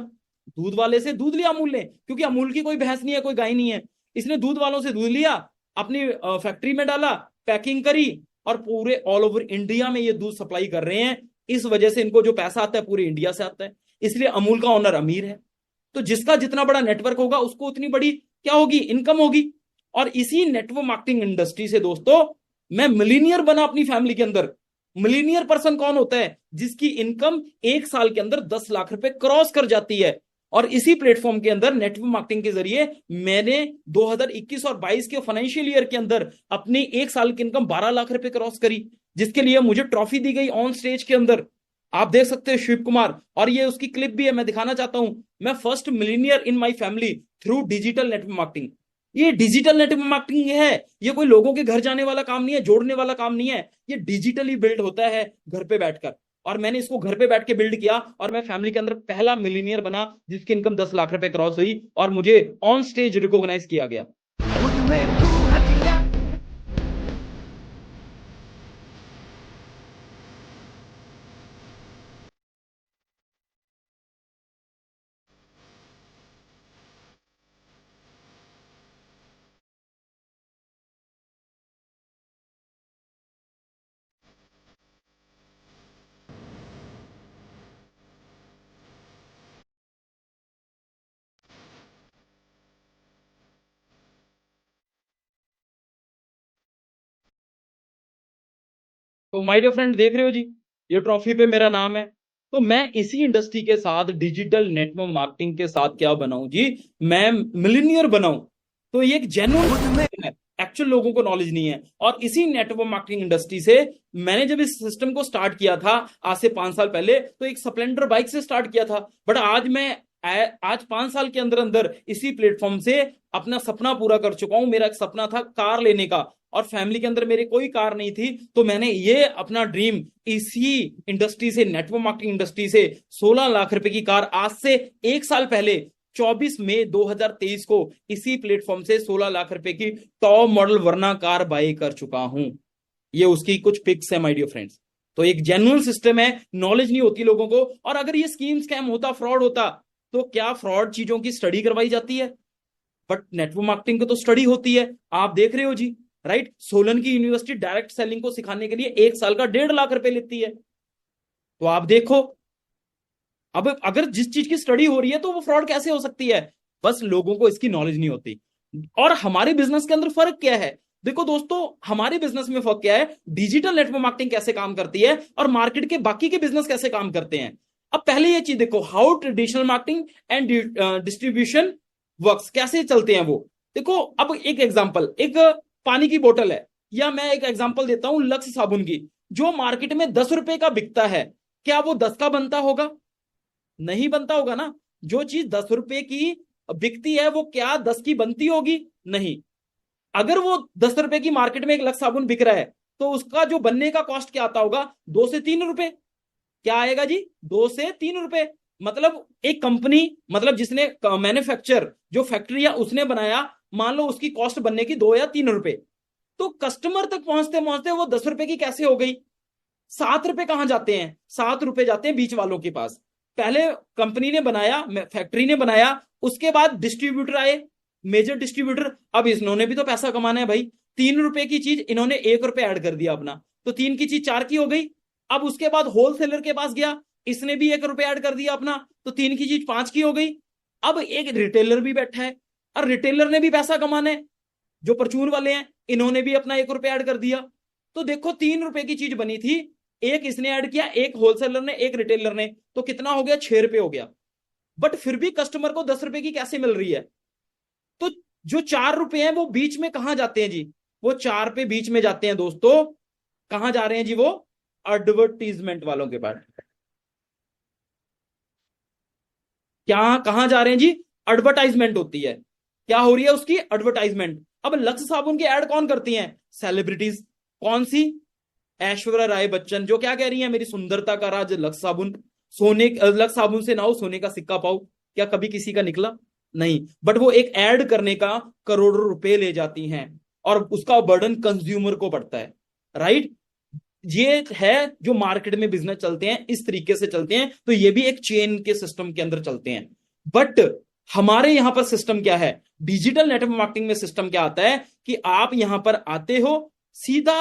दूध वाले से दूध लिया अमूल ने, क्योंकि अमूल की कोई भैंस नहीं है, कोई गाय नहीं है। इसने दूध वालों से दूध लिया, अपनी फैक्ट्री में डाला, पैकिंग करी, और पूरे ऑल ओवर इंडिया में ये दूध सप्लाई कर रहे हैं। इस वजह से इनको जो पैसा आता है पूरे इंडिया से आता है, इसलिए अमूल का ओनर अमीर है। तो जिसका जितना बड़ा नेटवर्क होगा उसको उतनी बड़ी क्या होगी? इनकम होगी। और इसी नेटवर्क मार्केटिंग इंडस्ट्री से दोस्तों मैं मिलीनियर बना अपनी फैमिली के अंदर। मिलीनियर पर्सन कौन होता है? जिसकी इनकम एक साल के अंदर 10 लाख रुपए क्रॉस कर जाती है। और इसी प्लेटफॉर्म के अंदर नेटवर्क मार्केटिंग के जरिए मैंने 2021 और 22 के फाइनेंशियल ईयर के अंदर अपनी एक साल की इनकम 12 लाख रुपए क्रॉस करी, जिसके लिए मुझे ट्रॉफी दी गई ऑन स्टेज के अंदर। आप देख सकते हैं शिव कुमार, और ये उसकी क्लिप भी है, मैं दिखाना चाहता हूं। मैं first millionaire in my family through digital network marketing. ये डिजिटल नेटवर्क मार्केटिंग है, ये कोई लोगों के घर जाने वाला काम नहीं है, जोड़ने वाला काम नहीं है। ये डिजिटली बिल्ड होता है घर पे बैठकर, और मैंने इसको घर पे बैठ के बिल्ड किया, और मैं फैमिली के अंदर पहला मिलीनियर बना जिसकी इनकम 10 लाख रुपए क्रॉस हुई, और मुझे ऑन स्टेज रिकॉग्नाइज किया गया। तो माय डियर फ्रेंड देख रहे हो जी, ये ट्रॉफी पे मेरा नाम है। तो मैं इसी इंडस्ट्री के साथ, डिजिटल नेटवर्क मार्केटिंग के साथ क्या बनाऊं जी? मैं मिलीनियर बनाऊं। तो ये एक जेन्युइन है, एक्चुअल लोगों को नॉलेज नहीं है। और इसी नेटवर्क मार्केटिंग इंडस्ट्री से मैंने जब इस सिस्टम को स्टार्ट किया था आज से 5 साल पहले, तो एक स्प्लेंडर बाइक से स्टार्ट किया था। बट आज मैं आज 5 साल के अंदर अंदर इसी प्लेटफॉर्म से अपना सपना पूरा कर चुका हूं। मेरा एक सपना था कार लेने का, और फैमिली के अंदर मेरे कोई कार नहीं थी, तो मैंने ये अपना ड्रीम इसी इंडस्ट्री से, नेटवर्क मार्केटिंग इंडस्ट्री से 16 लाख रुपए की कार आज से एक साल पहले 24 मई 2023 को इसी प्लेटफॉर्म से 16 लाख रुपए की top model Verna car buy कर चुका हूं। ये उसकी कुछ पिक्स है माय डियर फ्रेंड्स। तो एक जेन्युइन सिस्टम है, नॉलेज नहीं होती लोगों को। और अगर ये स्कीम स्कैम होता, फ्रॉड होता, तो क्या फ्रॉड चीजों की स्टडी करवाई जाती है? बट नेटवर्क मार्केटिंग की तो स्टडी होती है, आप देख रहे हो जी, राइट। सोलन की यूनिवर्सिटी डायरेक्ट सेलिंग को सिखाने के लिए एक साल का 1.5 लाख रुपए लेती है। तो आप देखो, अब अगर जिस चीज की स्टडी हो रही है तो वो फ्रॉड कैसे हो सकती है? बस लोगों को इसकी नॉलेज नहीं होती। और हमारे बिजनेस के अंदर फर्क क्या है? देखो दोस्तों, हमारे बिजनेस में फर्क क्या है, डिजिटल नेटवर्क मार्केटिंग कैसे काम करती है और मार्केट के बाकी के बिजनेस कैसे काम करते हैं। अब पहले ये चीज देखो, how traditional marketing and distribution works, कैसे चलते हैं वो। देखो, अब एक एग्जांपल, एक पानी की बोतल है, या मैं एक एग्जांपल देता हूं लक्स साबुन की, जो मार्केट में 10 रुपए का बिकता है, क्या वो 10 का बनता होगा? नहीं बनता होगा ना। जो चीज 10 रुपए की बिकती है वो क्या 10 की बनती होगी? नहीं। अगर वो 10 रुपए की मार्केट में एक लक्स साबुन बिक रहा है, तो उसका जो बनने का कॉस्ट क्या आता होगा? 2 से 3 रुपए। क्या आएगा जी? 2 से 3 रुपए। मतलब एक कंपनी, मतलब जिसने मैन्युफैक्चर, जो फैक्ट्री है उसने बनाया, मान लो उसकी कॉस्ट बनने की 2 या 3 रुपए, तो कस्टमर तक पहुंचते पहुंचते वो 10 रुपए की कैसे हो गई? 7 रुपए कहां जाते हैं? 7 रुपए जाते हैं बीच वालों के पास। पहले कंपनी ने बनाया, फैक्ट्री ने बनाया, उसके बाद डिस्ट्रीब्यूटर आए, मेजर डिस्ट्रीब्यूटर। अब इन्होंने भी तो पैसा कमाना है भाई। 3 रुपए की चीज इन्होंने 1 रुपए ऐड कर दिया अपना, तो 3 की चीज 4 की हो गई। अब उसके बाद होलसेलर के पास गया, इसने भी 1 रुपए ऐड कर दिया अपना, तो 3 की चीज 5 की हो गई। अब एक रिटेलर भी बैठा है, और रिटेलर ने भी पैसा कमाना है, जो परचून वाले हैं इन्होंने भी अपना 1 रुपए ऐड कर दिया। तो देखो, 3 रुपए की चीज बनी थी, एक इसने ऐड किया, एक होलसेलर ने, एक रिटेलर ने, तो कितना हो गया? 6 रुपए हो गया। बट फिर भी कस्टमर को 10 रुपए की कैसे मिल रही है? तो जो 4 रुपए हैं वो बीच में कहां जाते हैं जी? वो 4 पे बीच में जाते हैं दोस्तों, कहां जा रहे हैं जी? वो एडवर्टीजमेंट वालों के पास। क्या कहां जा रहे हैं जी? एडवर्टाइजमेंट होती है। क्या हो रही है उसकी? एडवर्टाइजमेंट। अब लक्स साबुन की एड कौन करती हैं? सेलिब्रिटीज। कौन सी? ऐश्वर्या राय बच्चन, जो क्या कह रही है, मेरी सुंदरता का राज लक्स साबुन। लक्स साबुन से नहाओ सोने का सिक्का पाओ। क्या कभी किसी का निकला? नहीं। बट वो एक ऐड करने का करोड़ों रुपए ले जाती हैं, और उसका बर्डन कंज्यूमर को पड़ता है। राइट? ये है जो मार्केट में बिजनेस चलते हैं, इस तरीके से चलते हैं। तो ये भी एक चेन के सिस्टम के अंदर चलते हैं। बट हमारे यहां पर सिस्टम क्या है? डिजिटल नेटवर्क मार्केटिंग में सिस्टम क्या आता है कि आप यहां पर आते हो, सीधा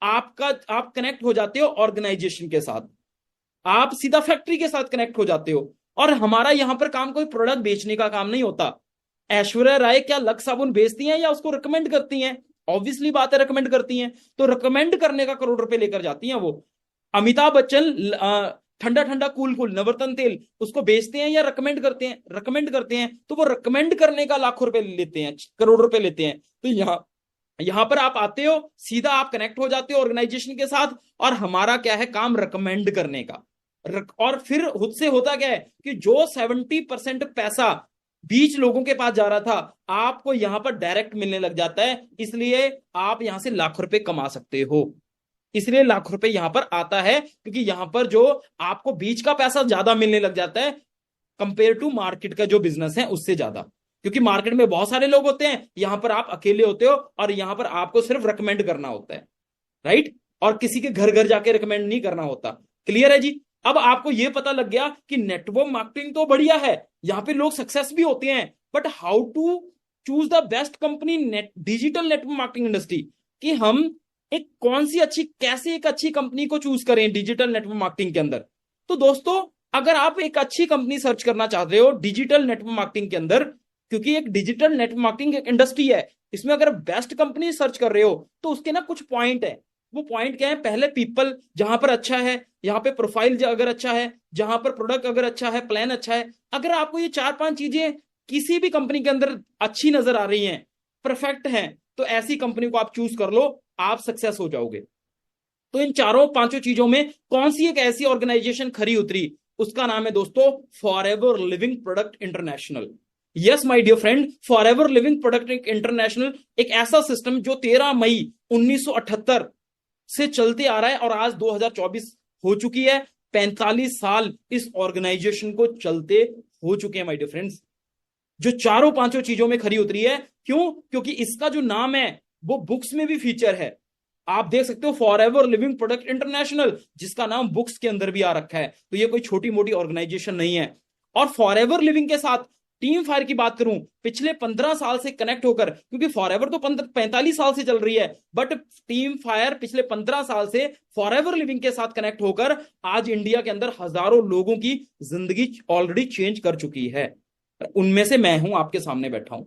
आप कनेक्ट हो जाते हो ऑर्गेनाइजेशन के साथ, आप सीधा फैक्ट्री के साथ कनेक्ट हो जाते हो। और हमारा यहां पर काम कोई प्रोडक्ट बेचने का काम नहीं होता। ऐश्वर्या राय क्या लक्स साबुन बेचती हैं या उसको रिकमेंड करती हैं? ऑब्वियसली बात है, रिकमेंड करती हैं। तो रिकमेंड करने का करोड़ रुपए लेकर जाती हैं वो। अमिताभ बच्चन ठंडा ठंडा कूल कूल नवरत्न तेल उसको बेचते हैं या रिकमेंड करते हैं? रिकमेंड करते हैं। तो वो रिकमेंड करने का लाखों रुपए लेते हैं, करोड़ रुपए लेते हैं। तो यहां पर आप आते हो, सीधा आप कनेक्ट हो जाते हो ऑर्गेनाइजेशन के साथ, और हमारा क्या है काम? रिकमेंड करने का। और फिर खुद से होता क्या है कि जो 70% पैसा बीच लोगों के पास जा रहा था, आपको यहां पर डायरेक्ट मिलने लग जाता है। इसलिए आप यहां से लाखों रुपए कमा सकते हो। इसलिए लाखों रुपए यहां पर आता है, क्योंकि यहां पर जो आपको बीच का पैसा ज्यादा मिलने लग जाता है कंपेयर टू मार्केट का जो बिजनेस है उससे ज्यादा। क्योंकि मार्केट में बहुत सारे लोग होते हैं, यहां पर आप अकेले होते हो, और यहां पर आपको सिर्फ रिकमेंड करना होता है। राइट? और किसी के घर घर जाके रिकमेंड नहीं करना होता। क्लियर है जी? अब आपको यह पता लग गया कि नेटवर्क मार्केटिंग तो बढ़िया है, यहां पे लोग सक्सेस भी होते हैं, but how to choose the best company digital network marketing industry, कि हम एक कौन सी अच्छी, कैसे एक अच्छी कंपनी को चूज करें डिजिटल नेटवर्क मार्केटिंग के अंदर। तो दोस्तों, अगर आप एक अच्छी कंपनी सर्च करना चाह रहे हो डिजिटल नेटवर्क मार्केटिंग के अंदर, क्योंकि एक डिजिटल नेटवर्क मार्केटिंग एक इंडस्ट्री है, इसमें अगर बेस्ट कंपनी सर्च कर रहे हो तो उसके ना कुछ पॉइंट है। वो पॉइंट क्या है? पहले पीपल जहां पर अच्छा है, यहाँ पे प्रोफाइल अगर अच्छा है, जहां पर प्रोडक्ट अगर अच्छा है, प्लान अच्छा है, अगर आपको ये 4-5 चीजें किसी भी कंपनी के अंदर अच्छी नजर आ रही हैं, परफेक्ट हैं, तो ऐसी कंपनी को आप चूज कर लो, आप सक्सेस हो जाओगे। तो इन 4-5 चीजों में कौन सी एक ऐसी ऑर्गेनाइजेशन खरी उतरी? उसका नाम है दोस्तों Forever Living Product International. Yes my dear friend, Forever Living Product International एक ऐसा सिस्टम जो 13 मई 1978 से चलते आ रहा है, और आज 2024 हो चुकी है। 45 साल इस ऑर्गेनाइजेशन को चलते हो चुके हैं माय डियर फ्रेंड्स, जो 4-5 चीजों में खरी उतरी है। क्यों? क्योंकि इसका जो नाम है वो बुक्स में भी फीचर है। आप देख सकते हो फॉरएवर लिविंग प्रोडक्ट इंटरनेशनल, जिसका नाम बुक्स के अंदर भी आ रखा है। तो ये कोई छोटी मोटी ऑर्गेनाइजेशन नहीं है। और फॉरएवर लिविंग के साथ टीम फायर की बात करूं, पिछले 15 साल से कनेक्ट होकर, क्योंकि फॉरएवर तो 45 साल से चल रही है, बट टीम फायर पिछले 15 साल से फॉरएवर लिविंग के साथ कनेक्ट होकर आज इंडिया के अंदर हजारों लोगों की जिंदगी ऑलरेडी चेंज कर चुकी है। उनमें से मैं हूं, आपके सामने बैठा हूं।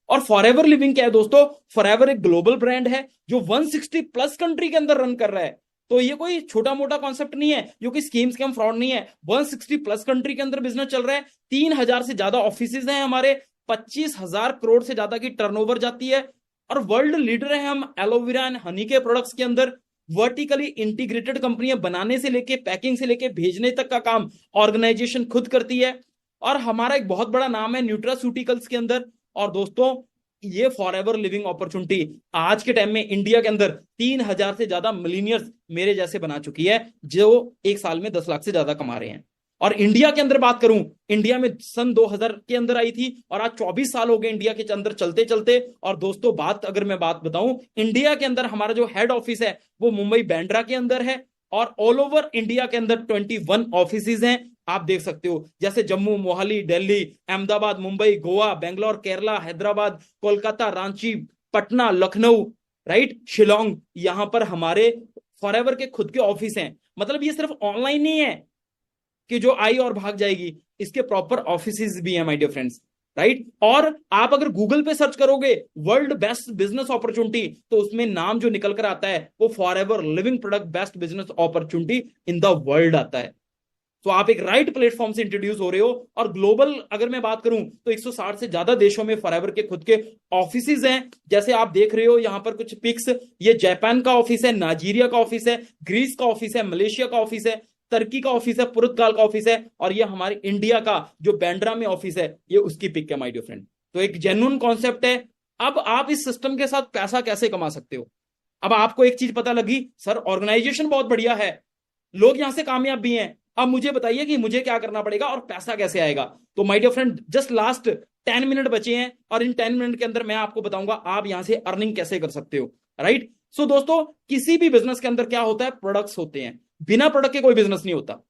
और फॉरएवर लिविंग क्या है दोस्तों? फॉरएवर एक ग्लोबल ब्रांड है जो 160 प्लस कंट्री के अंदर रन कर रहा है। तो ये कोई छोटा मोटा कॉन्सेप्ट नहीं है, जो कि स्कीम स्कैम फ्रॉड नहीं है। 160 प्लस कंट्री के अंदर बिजनेस चल रहा है। 3,000 से ज्यादा ऑफिस हैं हमारे। 25,000 करोड़ से ज्यादा की टर्नओवर जाती है। और वर्ल्ड लीडर है हम एलोवेरा एंड हनी के प्रोडक्ट्स के अंदर। वर्टिकली इंटीग्रेटेड कंपनियां बनाने से लेके पैकिंग से लेके भेजने तक का काम ऑर्गेनाइजेशन खुद करती है। और हमारा एक बहुत बड़ा नाम है न्यूट्रास्यूटिकल्स के अंदर। और दोस्तों, ये फॉरएवर लिविंग अपॉर्चुनिटी आज के टाइम में इंडिया के अंदर 3,000 से ज्यादा मिलीनियर्स मेरे जैसे बना चुकी है, जो एक साल में 10 लाख से ज्यादा कमा रहे हैं। और इंडिया के अंदर बात करूं, इंडिया में सन 2000 के अंदर आई थी, और आज 24 साल हो गए इंडिया के अंदर चलते चलते। और दोस्तों, अगर मैं बात बताऊं, इंडिया के अंदर हमारा जो हेड ऑफिस है वो मुंबई बांद्रा के अंदर है। और ऑल ओवर इंडिया के अंदर 21 ऑफिस हैं। आप देख सकते हो, जैसे जम्मू, मोहाली, दिल्ली, अहमदाबाद, मुंबई, गोवा, बेंगलोर, केरला, हैदराबाद, कोलकाता, रांची, पटना, लखनऊ, राइट, शिलोंग, यहां पर हमारे फॉरएवर के खुद के ऑफिस हैं। मतलब ये सिर्फ ऑनलाइन नहीं है कि जो आई और भाग जाएगी, इसके प्रॉपर ऑफिस भी हैं माय डियर फ्रेंड्स। राइट? और आप अगर गूगल पे सर्च करोगे वर्ल्ड बेस्ट बिजनेस अपॉर्चुनिटी, तो उसमें नाम जो निकल कर आता है वो forever Living product best business opportunity in the world आता है। तो आप एक राइट प्लेटफॉर्म से इंट्रोड्यूस हो रहे हो। और ग्लोबल अगर मैं बात करूं तो 160 से ज्यादा देशों में फॉरएवर के खुद के ऑफिसेज हैं। जैसे आप देख रहे हो यहां पर कुछ पिक्स, ये जापान का ऑफिस है, नाइजीरिया का ऑफिस है, ग्रीस का ऑफिस है, मलेशिया का ऑफिस है, तुर्की का ऑफिस है, पुर्तगाल का ऑफिस है, और ये हमारे इंडिया का जो बैंड्रा में ऑफिस है ये उसकी पिक है माय डियर फ्रेंड। तो एक जेन्युइन कॉन्सेप्ट है। अब आप इस सिस्टम के साथ पैसा कैसे कमा सकते हो? अब आपको एक चीज पता लगी, सर ऑर्गेनाइजेशन बहुत बढ़िया है, लोग यहां से कामयाब भी हैं, अब मुझे बताइए कि मुझे क्या करना पड़ेगा और पैसा कैसे आएगा। तो my dear friend just last 10 minute बचे हैं, और इन 10 मिनट के अंदर मैं आपको बताऊंगा आप यहां से अर्निंग कैसे कर सकते हो। राइट। सो दोस्तों, किसी भी बिजनेस के अंदर क्या होता है, प्रोडक्ट्स होते हैं, बिना प्रोडक्ट के कोई बिजनेस नहीं होता।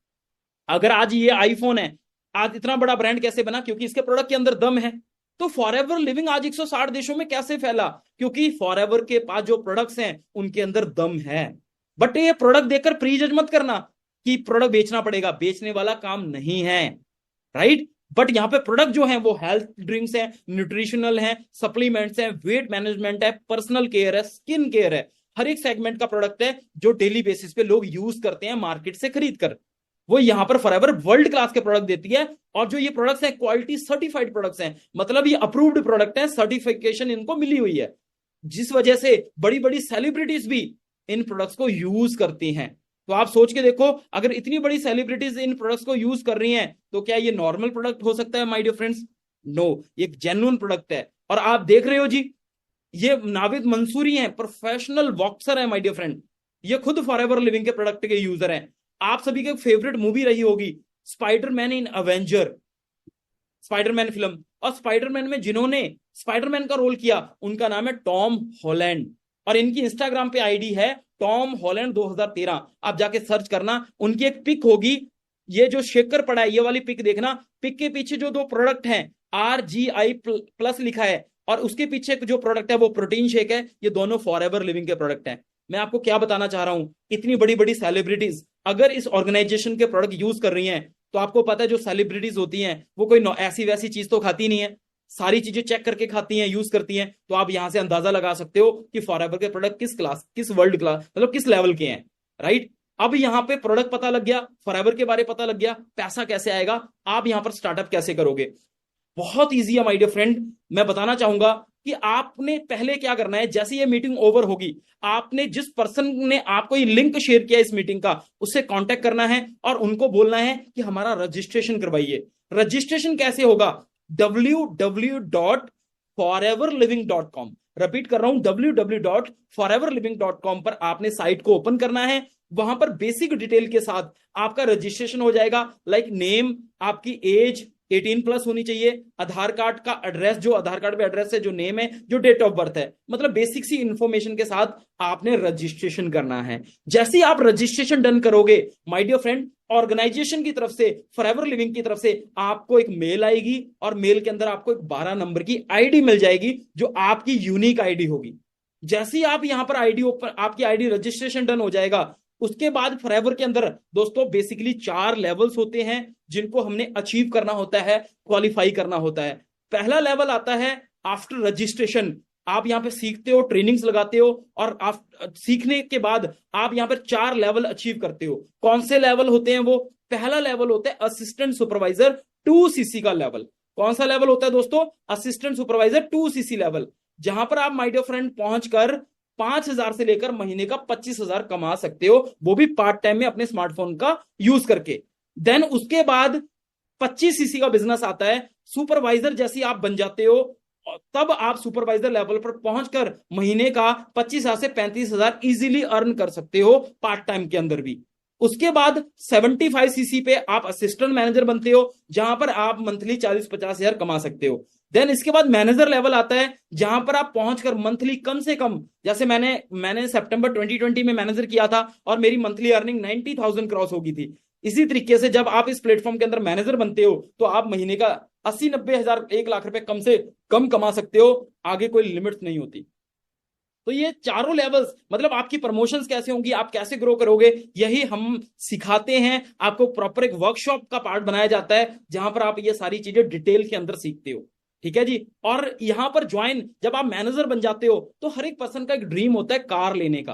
अगर आज ये आईफोन है, आज इतना बड़ा ब्रांड कैसे बना? क्योंकि इसके प्रोडक्ट के अंदर दम है। तो फॉरएवर लिविंग आज 160 देशों में कैसे फैला? क्योंकि फॉरएवर के पास जो प्रोडक्ट्स हैं उनके अंदर दम है। बट ये प्रोडक्ट देखकर प्री जज मत करना कि प्रोडक्ट बेचना पड़ेगा, बेचने वाला काम नहीं है। राइट। बट यहाँ पे प्रोडक्ट जो है वो हेल्थ ड्रिंक्स है, न्यूट्रिशनल है, सप्लीमेंट्स है, वेट मैनेजमेंट है, पर्सनल केयर है, स्किन केयर है, हर एक सेगमेंट का प्रोडक्ट है जो डेली बेसिस पे लोग यूज करते हैं मार्केट से खरीद कर। वो यहां पर फॉरएवर वर्ल्ड क्लास के प्रोडक्ट देती है। और जो ये प्रोडक्ट्स हैं क्वालिटी सर्टिफाइड प्रोडक्ट्स हैं, मतलब ये अप्रूव्ड प्रोडक्ट है, सर्टिफिकेशन इनको मिली हुई है, जिस वजह से बड़ी बड़ी सेलिब्रिटीज भी इन प्रोडक्ट्स को यूज करती हैं। तो आप सोच के देखो, अगर इतनी बड़ी सेलिब्रिटीज इन प्रोडक्ट्स को यूज कर रही हैं तो क्या ये नॉर्मल प्रोडक्ट हो सकता है माय डियर फ्रेंड्स? नो, ये जेन्युइन प्रोडक्ट है। और आप देख रहे हो जी, ये नाविद मंसूरी हैं, प्रोफेशनल बॉक्सर है माय डियर फ्रेंड, ये खुद फॉरएवर लिविंग के प्रोडक्ट के यूजर हैं। आप सभी के फेवरेट मूवी रही होगी स्पाइडरमैन इन अवेंजर, स्पाइडरमैन फिल्म, और स्पाइडरमैन में जिन्होंने स्पाइडरमैन का रोल किया उनका नाम है टॉम हॉलैंड, और इनकी इंस्टाग्राम पे आईडी है टॉम हॉलैंड 2013। आप जाके सर्च करना, उनकी एक पिक होगी, ये जो शेकर पड़ा है ये वाली पिक देखना, पिक के पीछे जो दो प्रोडक्ट हैं RGI+ लिखा है, और उसके पीछे जो प्रोडक्ट है वो प्रोटीन शेक है, ये दोनों फॉरएवर लिविंग के प्रोडक्ट हैं। मैं आपको क्या बताना चाह रहा हूं, इतनी बड़ी बड़ी सेलिब्रिटीज अगर इस ऑर्गेनाइजेशन के प्रोडक्ट यूज कर रही हैं, तो आपको पता है जो सेलिब्रिटीज होती हैं वो कोई ऐसी वैसी चीज तो खाती नहीं है, सारी चीजें चेक करके खाती हैं, यूज करती हैं। तो आप यहां से अंदाजा लगा सकते हो कि फॉरएवर के प्रोडक्ट किस क्लास, किस वर्ल्ड क्लास, मतलब किस लेवल के हैं। राइट। अब यहां पे प्रोडक्ट पता लग गया, फॉरएवर के बारे पता लग गया, पैसा कैसे आएगा, आप यहां पर स्टार्टअप कैसे करोगे? बहुत ईजी है माय डियर फ्रेंड। मैं बताना चाहूंगा कि आपने पहले क्या करना है, जैसे ये मीटिंग ओवर होगी, आपने जिस पर्सन ने आपको ये लिंक शेयर किया इस मीटिंग का, उससे कांटेक्ट करना है और उनको बोलना है कि हमारा रजिस्ट्रेशन करवाइए। रजिस्ट्रेशन कैसे होगा? www.foreverliving.com, रिपीट कर रहा हूं, www.foreverliving.com पर आपने साइट को ओपन करना है। वहां पर बेसिक डिटेल के साथ आपका रजिस्ट्रेशन हो जाएगा, लाइक नेम, आपकी एज 18+ होनी चाहिए, आधार कार्ड का एड्रेस, जो आधार कार्ड पे एड्रेस है, जो नेम है, जो डेट ऑफ बर्थ है, मतलब बेसिक सी इंफॉर्मेशन के साथ आपने रजिस्ट्रेशन करना है। जैसे ही आप रजिस्ट्रेशन डन करोगे माय डियर फ्रेंड, ऑर्गेनाइजेशन की तरफ से, फॉरएवर लिविंग की तरफ से आपको एक मेल आएगी, और मेल के अंदर आपको एक 12 नंबर की आईडी मिल जाएगी जो आपकी यूनिक आईडी होगी। जैसे ही आप यहां पर आईडी ओपन, आपकी आईडी रजिस्ट्रेशन डन हो जाएगा, उसके बाद फॉरएवर के अंदर दोस्तों बेसिकली 4 लेवल्स होते हैं जिनको हमने अचीव करना होता है, क्वालिफाई करना होता है। पहला लेवल आता है आफ्टर रजिस्ट्रेशन, आप यहां पे सीखते हो, ट्रेनिंग्स लगाते हो, और सीखने के बाद आप यहां पर 4 लेवल अचीव करते हो। कौन से लेवल होते हैं वो? पहला लेवल होता है असिस्टेंट सुपरवाइजर 2cc का लेवल। कौन सा लेवल होता है दोस्तों? असिस्टेंट सुपरवाइजर 2cc लेवल, जहां पर आप माय डियर फ्रेंड पहुंचकर 5,000 से लेकर महीने का 25,000 कमा सकते हो, वो भी पार्ट टाइम में अपने स्मार्टफोन का यूज करके। देन उसके बाद 25cc का बिजनेस आता है, सुपरवाइजर जैसे आप बन जाते हो, तब आप सुपरवाइजर लेवल पर पहुंचकर महीने का 25,000 से 35,000 इजीली अर्न कर सकते हो पार्ट टाइम के अंदर भी। उसके बाद 75cc पे आप असिस्टेंट मैनेजर बनते हो, जहां पर आप मंथली 40-50,000 कमा सकते हो। देन इसके बाद मैनेजर लेवल आता है, जहां पर आप पहुंचकर मंथली कम से कम, जैसे मैंने सितंबर 2020 में मैनेजर किया था और मेरी मंथली अर्निंग 90,000 क्रॉस हो गई थी। इसी तरीके से जब आप इस प्लेटफॉर्म के अंदर मैनेजर बनते हो तो आप महीने का 80-90,000, 1 लाख रुपए कम से कम कमा सकते हो, आगे कोई लिमिट नहीं होती। तो ये चारों लेवल्स, मतलब आपकी प्रमोशंस कैसे होंगी, आप कैसे ग्रो करोगे, यही हम सिखाते हैं आपको। प्रॉपर एक वर्कशॉप का पार्ट बनाया जाता है जहां पर आप ये सारी चीजें डिटेल के अंदर सीखते हो। ठीक है जी। और यहां पर ज्वाइन, जब आप मैनेजर बन जाते हो तो हर एक पर्सन का एक ड्रीम होता है कार लेने का।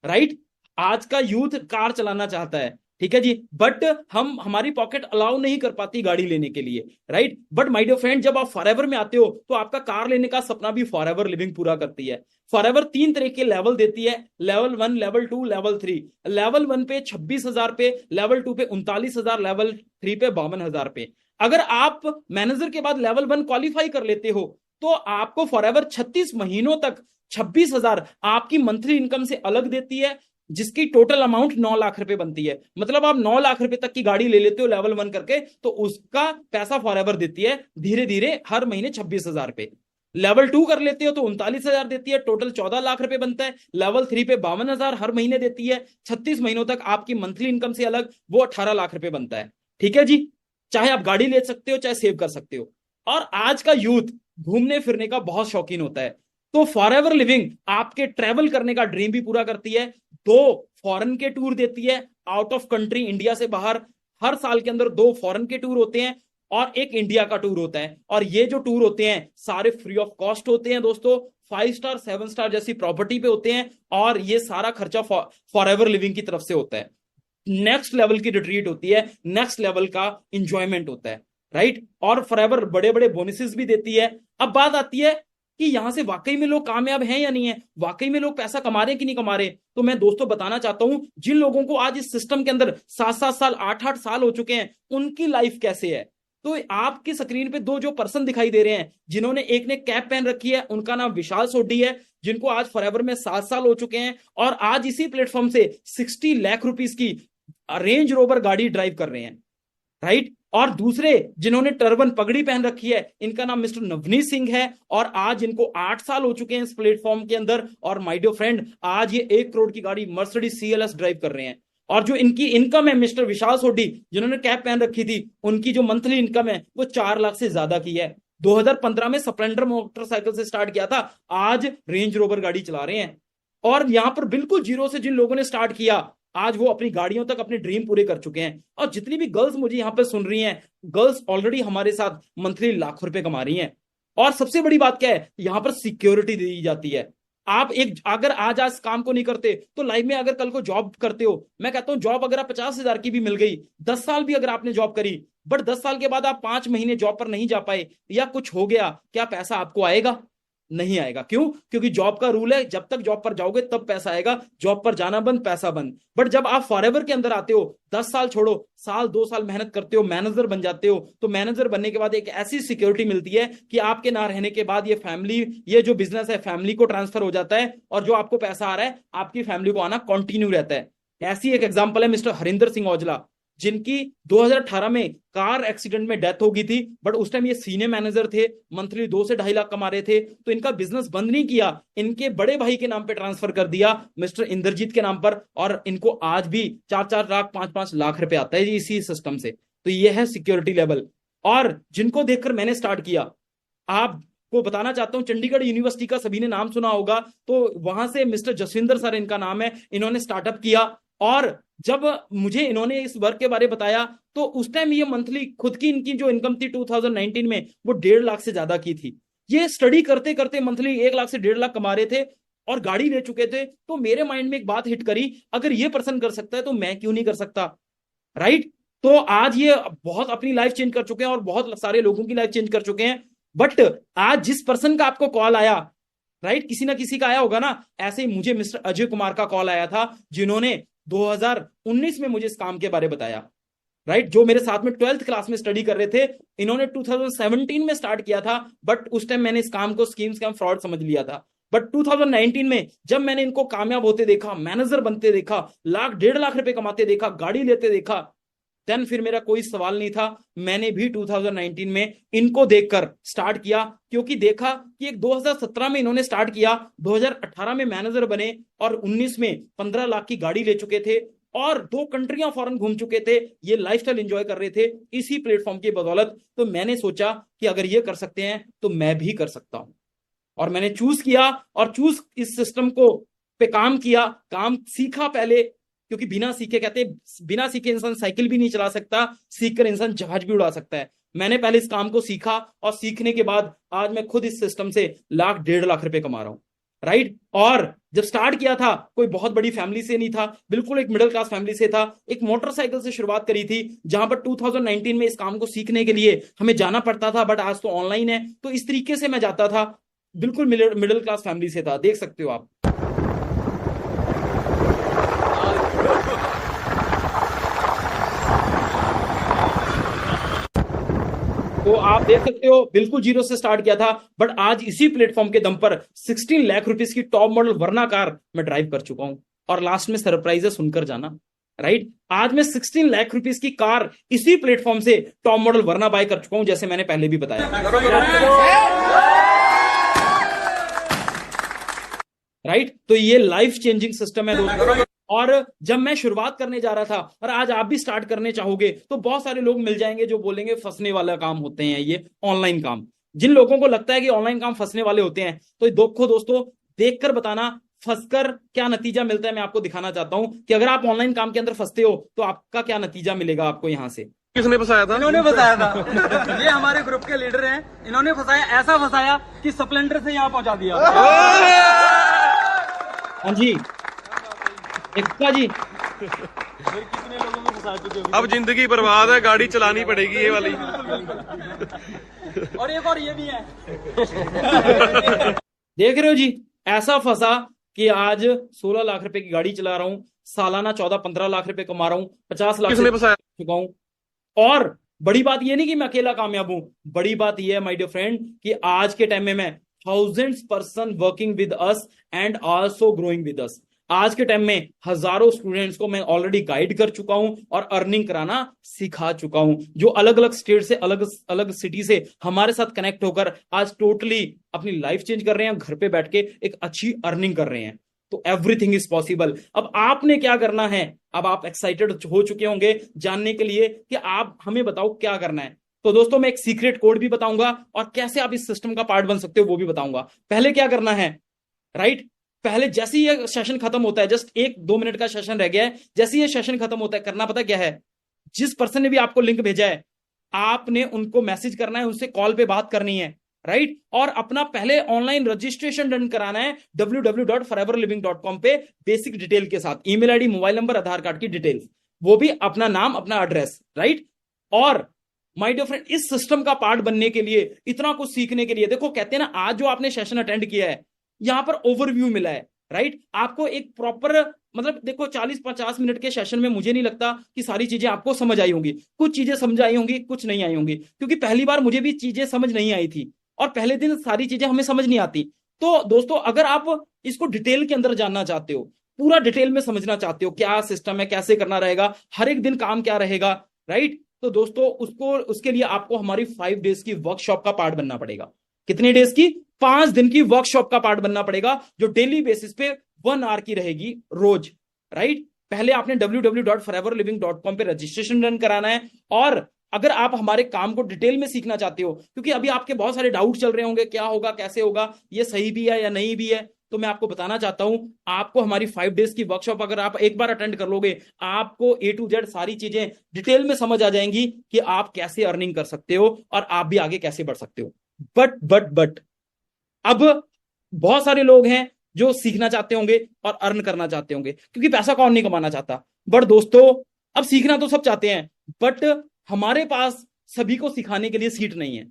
राइट। आज का यूथ कार चलाना चाहता है, ठीक है जी। बट हम हमारी पॉकेट अलाउ नहीं कर पाती गाड़ी लेने के लिए, right. But my dear friend, जब आप फॉरएवर में आते हो तो आपका कार लेने का सपना भी फॉरएवर लिविंग पूरा करती है। फॉरएवर 3 तरह के लेवल देती है, लेवल 1, लेवल 2, लेवल 3। लेवल 1 पे 26,000 पे, लेवल 2 पे 39,000, लेवल 3 पे 52,000 पे। अगर आप मैनेजर के बाद लेवल 1 क्वालिफाई कर लेते हो तो आपको फॉरएवर 36 महीनों तक 26,000 आपकी मंथली इनकम से अलग देती है, जिसकी टोटल अमाउंट 9 लाख रुपए बनती है। मतलब आप 9 लाख रुपए तक की गाड़ी ले लेते हो लेवल 1 करके, तो उसका पैसा फॉरएवर देती है धीरे धीरे हर महीने 26,000 पे। लेवल 2 कर लेते हो तो 39,000 देती है, टोटल 14 लाख रुपए बनता है। लेवल 3 पे 52,000 हर महीने देती है, 36 महीनों तक आपकी मंथली इनकम से अलग वो 18 लाख रुपए बनता है। ठीक है जी। चाहे आप गाड़ी ले सकते हो, चाहे सेव कर सकते हो। और आज का यूथ घूमने फिरने का बहुत शौकीन होता है, तो फॉरएवर लिविंग आपके ट्रेवल करने का ड्रीम भी पूरा करती है। 2 फॉरेन के टूर देती है, आउट ऑफ कंट्री, इंडिया से बाहर। हर साल के अंदर 2 फॉरेन के टूर होते हैं और एक इंडिया का टूर होता है। और ये जो टूर होते हैं सारे फ्री ऑफ कॉस्ट होते हैं दोस्तों, 5 स्टार 7 स्टार जैसी प्रॉपर्टी पे होते हैं, और ये सारा खर्चा फॉरएवर लिविंग की तरफ से होता है। नेक्स्ट लेवल की रिट्रीट होती है, नेक्स्ट लेवल का इंजॉयमेंट होता है, राइट। और फॉरएवर बड़े बड़े बोनसेस भी देती है। अब बात आती है कि यहां से वाकई में लोग कामयाब हैं या नहीं है, वाकई में लोग पैसा कमा रहे हैं कि नहीं कमा रहे। तो मैं दोस्तों बताना चाहता हूं, जिन लोगों को आज इस सिस्टम के अंदर 7-7 साल 8-8 साल हो चुके हैं, उनकी लाइफ कैसे है। तो आपकी स्क्रीन पे 2 जो पर्सन दिखाई दे रहे हैं, जिन्होंने एक ने कैप पहन रखी है, उनका नाम विशाल सोढी है, जिनको आज फॉरएवर में 7 साल हो चुके हैं और आज इसी प्लेटफॉर्म से 60 लाख रुपीस की रेंज रोवर गाड़ी ड्राइव कर रहे हैं, राइट। और दूसरे जिन्होंने टर्बन पगड़ी पहन रखी है, इनका नाम मिस्टर नवनीत सिंह है, और आज इनको 8 साल हो चुके हैं इस प्लेटफॉर्म के अंदर। और माय डियर फ्रेंड, आज ये 1 करोड़ की गाड़ी मर्सिडीज CLS ड्राइव कर रहे हैं। और जो इनकी इनकम है, मिस्टर विशाल सोढी जिन्होंने कैप पहन रखी थी, उनकी जो मंथली इनकम है वो 4 लाख से ज्यादा की है। 2015 में स्प्लेंडर मोटरसाइकिल से स्टार्ट किया था, आज रेंज रोवर गाड़ी चला रहे हैं। और यहां पर बिल्कुल जीरो से जिन लोगों ने स्टार्ट किया, आज वो अपनी गाड़ियों तक अपने ड्रीम पूरे कर चुके हैं। और जितनी भी गर्ल्स मुझे यहां पर सुन रही हैं, गर्ल्स ऑलरेडी हमारे साथ मंथली लाखों रुपए कमा रही हैं। और सबसे बड़ी बात क्या है, यहां पर सिक्योरिटी दी जाती है। आप एक अगर आज काम को नहीं करते तो लाइफ में अगर कल को जॉब करते हो, मैं कहता हूं जॉब अगर आप 50,000 की भी मिल गई, 10 साल भी अगर आपने जॉब करी, बट 10 साल के बाद आप 5 महीने जॉब पर नहीं जा पाए या कुछ हो गया, क्या पैसा आपको आएगा? नहीं आएगा। क्यों? क्योंकि जॉब का रूल है, जब तक जॉब पर जाओगे तब पैसा आएगा, जॉब पर जाना बंद, पैसा बंद। बट जब आप फॉरएवर के अंदर आते हो, 10 साल छोड़ो, साल 2 साल मेहनत करते हो, मैनेजर बन जाते हो, तो मैनेजर बनने के बाद एक ऐसी सिक्योरिटी मिलती है कि आपके ना रहने के बाद ये फैमिली, ये जो बिजनेस है फैमिली को ट्रांसफर हो जाता है, और जो आपको पैसा आ रहा है आपकी फैमिली को आना कंटिन्यू रहता है। ऐसी एक एग्जांपल है मिस्टर हरिंदर सिंह औजला, जिनकी 2018 में कार एक्सीडेंट में डेथ हो गई थी। बट उस टाइम ये सीनियर मैनेजर थे, मंथली 2 से 2.5 लाख कमा रहे थे, तो इनका बिजनेस बंद नहीं किया, इनके बड़े भाई के नाम पे ट्रांसफर कर दिया, मिस्टर इंद्रजीत के नाम पर। और इनको आज भी 4-4 लाख 5-5 लाख रुपए आता है जी इसी सिस्टम से। तो ये है सिक्योरिटी लेवल। और जिनको देखकर मैंने स्टार्ट किया, आपको बताना चाहता हूं, चंडीगढ़ यूनिवर्सिटी का सभी ने नाम सुना होगा, तो वहां से मिस्टर जसविंदर सर इनका नाम है, इन्होंने स्टार्टअप किया। और जब मुझे इन्होंने इस वर्क के बारे में बताया, तो उस टाइम ये मंथली खुद की इनकी जो इनकम थी 2019 में, वो 1.5 लाख से ज्यादा की थी। ये स्टडी करते करते मंथली 1 लाख से 1.5 लाख कमा रहे थे और गाड़ी ले चुके थे। तो मेरे माइंड में एक बात हिट करी, अगर ये पर्सन कर सकता है तो मैं क्यों नहीं कर सकता, राइट। तो आज ये बहुत अपनी लाइफ चेंज कर चुके हैं और बहुत सारे लोगों की लाइफ चेंज कर चुके हैं। बट आज जिस पर्सन का आपको कॉल आया, राइट, किसी ना किसी का आया होगा ना, ऐसे ही मुझे मिस्टर अजय कुमार का कॉल आया था, जिन्होंने 2019 में मुझे इस काम के बारे में बताया, राइट। जो मेरे साथ में 12th क्लास में स्टडी कर रहे थे, इन्होंने 2017 में स्टार्ट किया था, बट उस टाइम मैंने इस काम को स्कीम स्कैम फ्रॉड समझ लिया था। बट 2019 में जब मैंने इनको कामयाब होते देखा, मैनेजर बनते देखा, लाख 1.5 लाख रुपए कमाते देखा, गाड़ी लेते देखा, देन फिर मेरा कोई सवाल नहीं था, मैंने भी 2019 में इनको देखकर स्टार्ट किया। क्योंकि देखा कि एक 2017 में इन्होंने स्टार्ट किया, 2018 में मैनेजर बने, और 19 में 15 लाख की गाड़ी ले चुके थे, और 2 कंट्रियां फॉरेन घूम चुके थे, ये लाइफस्टाइल एंजॉय कर रहे थे इसी प्लेटफॉर्म की बदौलत। तो मैंने सोचा कि अगर ये कर सकते हैं तो मैं भी कर सकता हूं, और मैंने चूज किया, और चूज इस सिस्टम को पे काम किया, काम सीखा पहले, क्योंकि बिना सीखे, कहते हैं बिना सीखे इंसान साइकिल भी नहीं चला सकता, सीखकर इंसान जहाज भी उड़ा सकता है। मैंने पहले इस काम को सीखा, और सीखने के बाद आज मैं खुद इस सिस्टम से लाख 1.5 लाख रुपए कमा रहा हूं। राइट। और जब स्टार्ट किया था कोई बहुत बड़ी फैमिली से नहीं था, बिल्कुल एक मिडिल क्लास फैमिली से था, एक मोटरसाइकिल से शुरुआत करी थी, जहां पर 2019 में इस काम को सीखने के लिए हमें जाना पड़ता था, बट आज तो ऑनलाइन है। तो इस तरीके से मैं जाता था, बिल्कुल मिडिल क्लास फैमिली से था, देख सकते हो आप। तो आप देख सकते हो बिल्कुल जीरो से स्टार्ट किया था, बट आज इसी प्लेटफॉर्म के दम पर 16 लाख रुपीस की टॉप मॉडल वरना कार मैं ड्राइव कर चुका हूं। और लास्ट में सरप्राइज है, सुनकर जाना, राइट। आज मैं 16 लाख रुपीस की कार इसी प्लेटफॉर्म से टॉप मॉडल वरना बाय कर चुका हूं, जैसे मैंने पहले भी बताया, राइट। तो ये लाइफ चेंजिंग सिस्टम है दोस्तों। और जब मैं शुरुआत करने जा रहा था, और आज आप भी स्टार्ट करने चाहोगे, तो बहुत सारे लोग मिल जाएंगे जो बोलेंगे फंसने वाला काम होते हैं ये ऑनलाइन काम। जिन लोगों को लगता है कि ऑनलाइन काम फंसने वाले होते हैं, तो देखो दोस्तों, देखकर बताना फंसकर क्या नतीजा मिलता है। मैं आपको दिखाना चाहता हूं कि अगर आप ऑनलाइन काम के अंदर फंसते हो तो आपका क्या नतीजा मिलेगा आपको यहां से। किसने फंसाया था? इन्होंने फंसाया था। ये हमारे ग्रुप के लीडर हैं, इन्होंने फंसाया, ऐसा फंसाया कि स्प्लेंडर से यहाँ पहुंचा दिया। हाँ जी, एकता जी, कितने लोगों को फंसा चुके हो। अब जिंदगी बर्बाद है, गाड़ी चलानी पड़ेगी ये वाली। और एक और ये भी है। देख रहे हो जी, ऐसा फंसा कि आज 16 लाख रुपए की गाड़ी चला रहा हूं, सालाना 14-15 लाख रुपए कमा रहा हूं, 50 लाख किसने फंसाया? चुका हूं। और बड़ी बात ये नहीं कि मैं अकेला कामयाब हूं, बड़ी बात ये है माय डियर फ्रेंड कि आज के टाइम में मैं thousands person working with us and also growing with us. आज के टाइम में हजारों स्टूडेंट्स को मैं ऑलरेडी गाइड कर चुका हूं और अर्निंग कराना सिखा चुका हूं, जो अलग अलग स्टेट से, अलग अलग सिटी से हमारे साथ कनेक्ट होकर आज टोटली अपनी लाइफ चेंज कर रहे हैं, घर पे बैठ के एक अच्छी अर्निंग कर रहे हैं। तो एवरीथिंग इज पॉसिबल। अब आपने क्या करना है, अब आप एक्साइटेड हो चुके होंगे जानने के लिए कि आप हमें बताओ क्या करना है। तो दोस्तों, मैं एक सीक्रेट कोड भी बताऊंगा और कैसे आप इस सिस्टम का पार्ट बन सकते हो वो भी बताऊंगा। पहले क्या करना है, राइट। पहले जैसे ही ये सेशन खत्म होता है, जस्ट 1-2 मिनट का सेशन रह गया है, जैसे ही ये सेशन खत्म होता है, करना पता क्या है, जिस पर्सन ने भी आपको लिंक भेजा है, आपने उनको मैसेज करना है, उनसे कॉल पे बात करनी है, राइट। और अपना पहले ऑनलाइन रजिस्ट्रेशन डन कराना है www.foreverliving.com पे, बेसिक डिटेल के साथ, ईमेल आईडी, मोबाइल नंबर, आधार कार्ड की डिटेल्स, वो भी अपना नाम, अपना एड्रेस, राइट। और माय डियर फ्रेंड, इस सिस्टम का पार्ट बनने के लिए, इतना कुछ सीखने के लिए, देखो कहते हैं ना, आज जो आपने सेशन अटेंड किया है, यहां पर ओवरव्यू मिला है, राइट। आपको एक प्रॉपर, मतलब देखो 40-50 मिनट के सेशन में मुझे नहीं लगता कि सारी चीजें आपको समझ आई होंगी। कुछ चीजें समझ आई होंगी, कुछ नहीं आई होंगी, क्योंकि पहली बार मुझे भी चीजें समझ नहीं आई थी और पहले दिन सारी चीजें हमें समझ नहीं आती। तो दोस्तों, अगर आप इसको डिटेल के अंदर जानना चाहते हो, पूरा डिटेल में समझना चाहते हो, क्या सिस्टम है, कैसे करना रहेगा, हर एक दिन काम क्या रहेगा, राइट, तो दोस्तों उसके लिए आपको हमारी 5 डेज की वर्कशॉप का पार्ट बनना पड़ेगा। कितने डेज की? 5 दिन की वर्कशॉप का पार्ट बनना पड़ेगा, जो डेली बेसिस पे 1 आवर की रहेगी रोज, राइट। पहले आपने www.foreverliving.com पे रजिस्ट्रेशन रन कराना है। और अगर आप हमारे काम को डिटेल में सीखना चाहते हो, क्योंकि अभी आपके बहुत सारे डाउट चल रहे होंगे, क्या होगा, कैसे होगा, ये सही भी है या नहीं भी है, तो मैं आपको बताना चाहता हूं, आपको हमारी 5 डेज की वर्कशॉप अगर आप एक बार अटेंड कर लोगे, आपको A to Z सारी चीजें डिटेल में समझ आ जाएंगी कि आप कैसे अर्निंग कर सकते हो और आप भी आगे कैसे बढ़ सकते हो। बट अब बहुत सारे लोग हैं जो सीखना चाहते होंगे और अर्न करना चाहते होंगे, क्योंकि पैसा कौन नहीं कमाना चाहता। बट दोस्तों, अब सीखना तो सब चाहते हैं, बट हमारे पास सभी को सिखाने के लिए सीट नहीं है,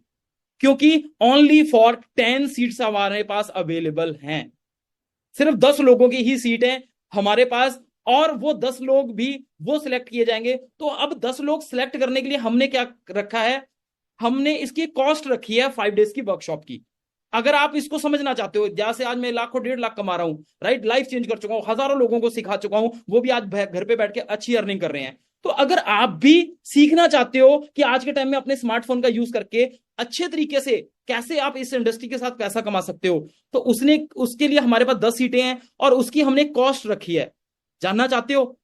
क्योंकि ओनली फॉर 10 सीट्स हमारे पास अवेलेबल हैं। सिर्फ 10 लोगों की ही सीट है हमारे पास, और वो 10 लोग भी वो सिलेक्ट किए जाएंगे। तो अब 10 लोग सिलेक्ट करने के लिए हमने क्या रखा है, हमने इसकी कॉस्ट रखी है 5 डेज की वर्कशॉप की। अगर आप इसको समझना चाहते हो, जैसे आज मैं लाखों 1.5 लाख कमा रहा हूं, राइट, लाइफ चेंज कर चुका हूं, हजारों लोगों को सिखा चुका हूं, वो भी आज घर पे बैठ के अच्छी अर्निंग कर रहे हैं। तो अगर आप भी सीखना चाहते हो कि आज के टाइम में अपने स्मार्टफोन का यूज करके अच्छे तरीके से कैसे आप इस इंडस्ट्री के साथ पैसा कमा सकते हो, तो उसके लिए हमारे पास 10 सीटें हैं और उसकी हमने कॉस्ट रखी है। जानना चाहते हो?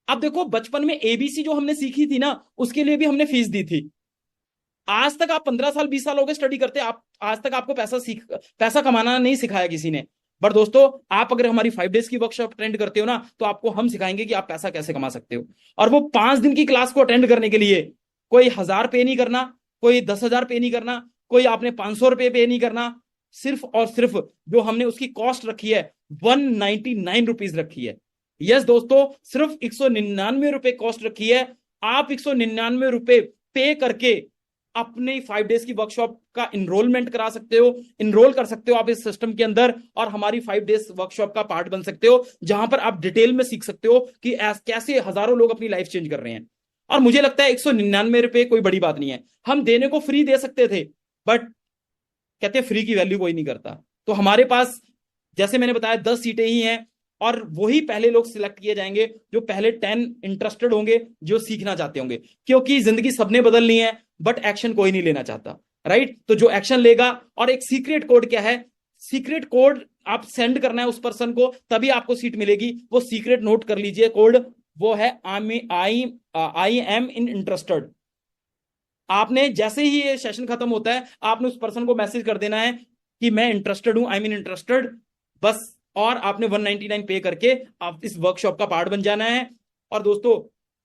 अब देखो, बचपन में ABC जो हमने सीखी थी ना, उसके लिए भी हमने फीस दी थी। आज तक आप 15 साल 20 साल हो गए स्टडी करते, आप आज तक आपको पैसा कमाना नहीं सिखाया किसी ने। बट दोस्तों, आप अगर हमारी 5 डेज की वर्कशॉप अटेंड करते हो ना, तो आपको हम सिखाएंगे कि आप पैसा कैसे कमा सकते हो। और वो 5 दिन की क्लास को अटेंड करने के लिए कोई 1000 पे नहीं करना, कोई 10,000 पे नहीं करना, कोई आपने 500 रुपये पे नहीं करना, सिर्फ और सिर्फ जो हमने उसकी कॉस्ट रखी है 199 रुपीज रखी है। यस दोस्तों, सिर्फ 199 रुपए कॉस्ट रखी है। आप 199 रुपए पे करके अपने 5 डेज की वर्कशॉप का इनरोलमेंट करा सकते हो, इनरोल कर सकते हो आप इस सिस्टम के अंदर, और हमारी 5 डेज वर्कशॉप का पार्ट बन सकते हो, जहां पर आप डिटेल में सीख सकते हो कि कैसे हजारों लोग अपनी लाइफ चेंज कर रहे हैं। और मुझे लगता है 199 रुपए कोई बड़ी बात नहीं है, हम देने को फ्री दे सकते थे, बट कहते हैं फ्री की वैल्यू कोई नहीं करता। तो हमारे पास जैसे मैंने बताया 10 सीटें ही हैं, और वही पहले लोग सिलेक्ट किए जाएंगे जो पहले 10 इंटरेस्टेड होंगे, जो सीखना चाहते होंगे, क्योंकि जिंदगी सबने बदलनी है बट एक्शन कोई नहीं लेना चाहता, राइट। तो जो एक्शन लेगा, और एक सीक्रेट कोड क्या है, सीक्रेट कोड आप सेंड करना है उस पर्सन को, तभी आपको सीट मिलेगी। वो सीक्रेट नोट कर लीजिए कोड, वो है आई एम इन इंटरेस्टेड। आपने जैसे ही ये सेशन खत्म होता है, आपने उस पर्सन को मैसेज कर देना है कि मैं इंटरेस्टेड हूं, आई मीन इंटरेस्टेड, बस। और आपने 199 पे करके आप इस वर्कशॉप का पार्ट बन जाना है। और दोस्तों,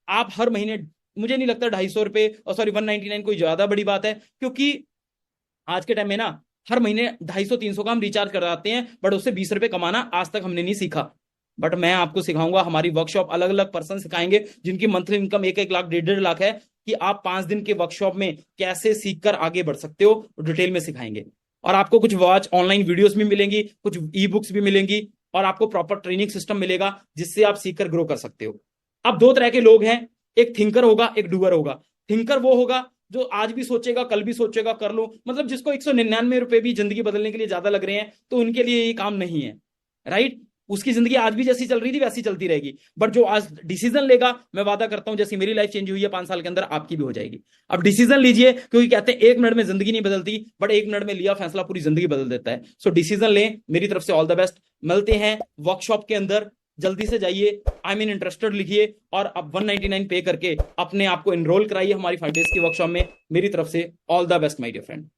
आप हर महीने, मुझे नहीं लगता 250 रुपए, और सॉरी 199 कोई ज्यादा बड़ी बात है, क्योंकि आज के टाइम में ना हर महीने 250-300 का हम रिचार्ज कराते हैं, बट उससे 20 रुपए कमाना आज तक हमने नहीं सीखा। बट मैं आपको सिखाऊंगा, हमारी वर्कशॉप अलग अलग पर्सन सिखाएंगे जिनकी मंथली इनकम 1-1 लाख 1.5 लाख है, कि आप 5 दिन के वर्कशॉप में कैसे सीखकर आगे बढ़ सकते हो, डिटेल में सिखाएंगे। और आपको कुछ वॉच ऑनलाइन वीडियोस भी मिलेंगी, कुछ ई बुक्स भी मिलेंगी, और आपको प्रॉपर ट्रेनिंग सिस्टम मिलेगा जिससे आप सीखकर ग्रो कर सकते हो। अब 2 तरह के लोग हैं, एक थिंकर होगा, एक डूअर होगा। थिंकर वो होगा जो आज भी सोचेगा, कल भी सोचेगा, कर लो, मतलब जिसको 199 रुपए भी जिंदगी बदलने के लिए ज्यादा लग रहे हैं, तो उनके लिए ये काम नहीं है, राइट। उसकी जिंदगी आज भी जैसी चल रही थी वैसी चलती रहेगी, बट जो आज डिसीजन लेगा, मैं वादा करता हूं जैसी मेरी लाइफ चेंज हुई है 5 साल के अंदर, आपकी भी हो जाएगी। अब डिसीजन लीजिए, क्योंकि कहते हैं 1 मिनट में जिंदगी नहीं बदलती, बट 1 मिनट में लिया फैसला पूरी जिंदगी बदल देता है। सो डिसीजन लें, मेरी तरफ से ऑल द बेस्ट। मिलते हैं वर्कशॉप के अंदर, जल्दी से जाइए, आई मीन इंटरेस्टेड लिखिए, और अब 199 पे करके अपने आप को एनरोल कराइए हमारी 5 डेज की वर्कशॉप में। मेरी तरफ से all the best my dear friend.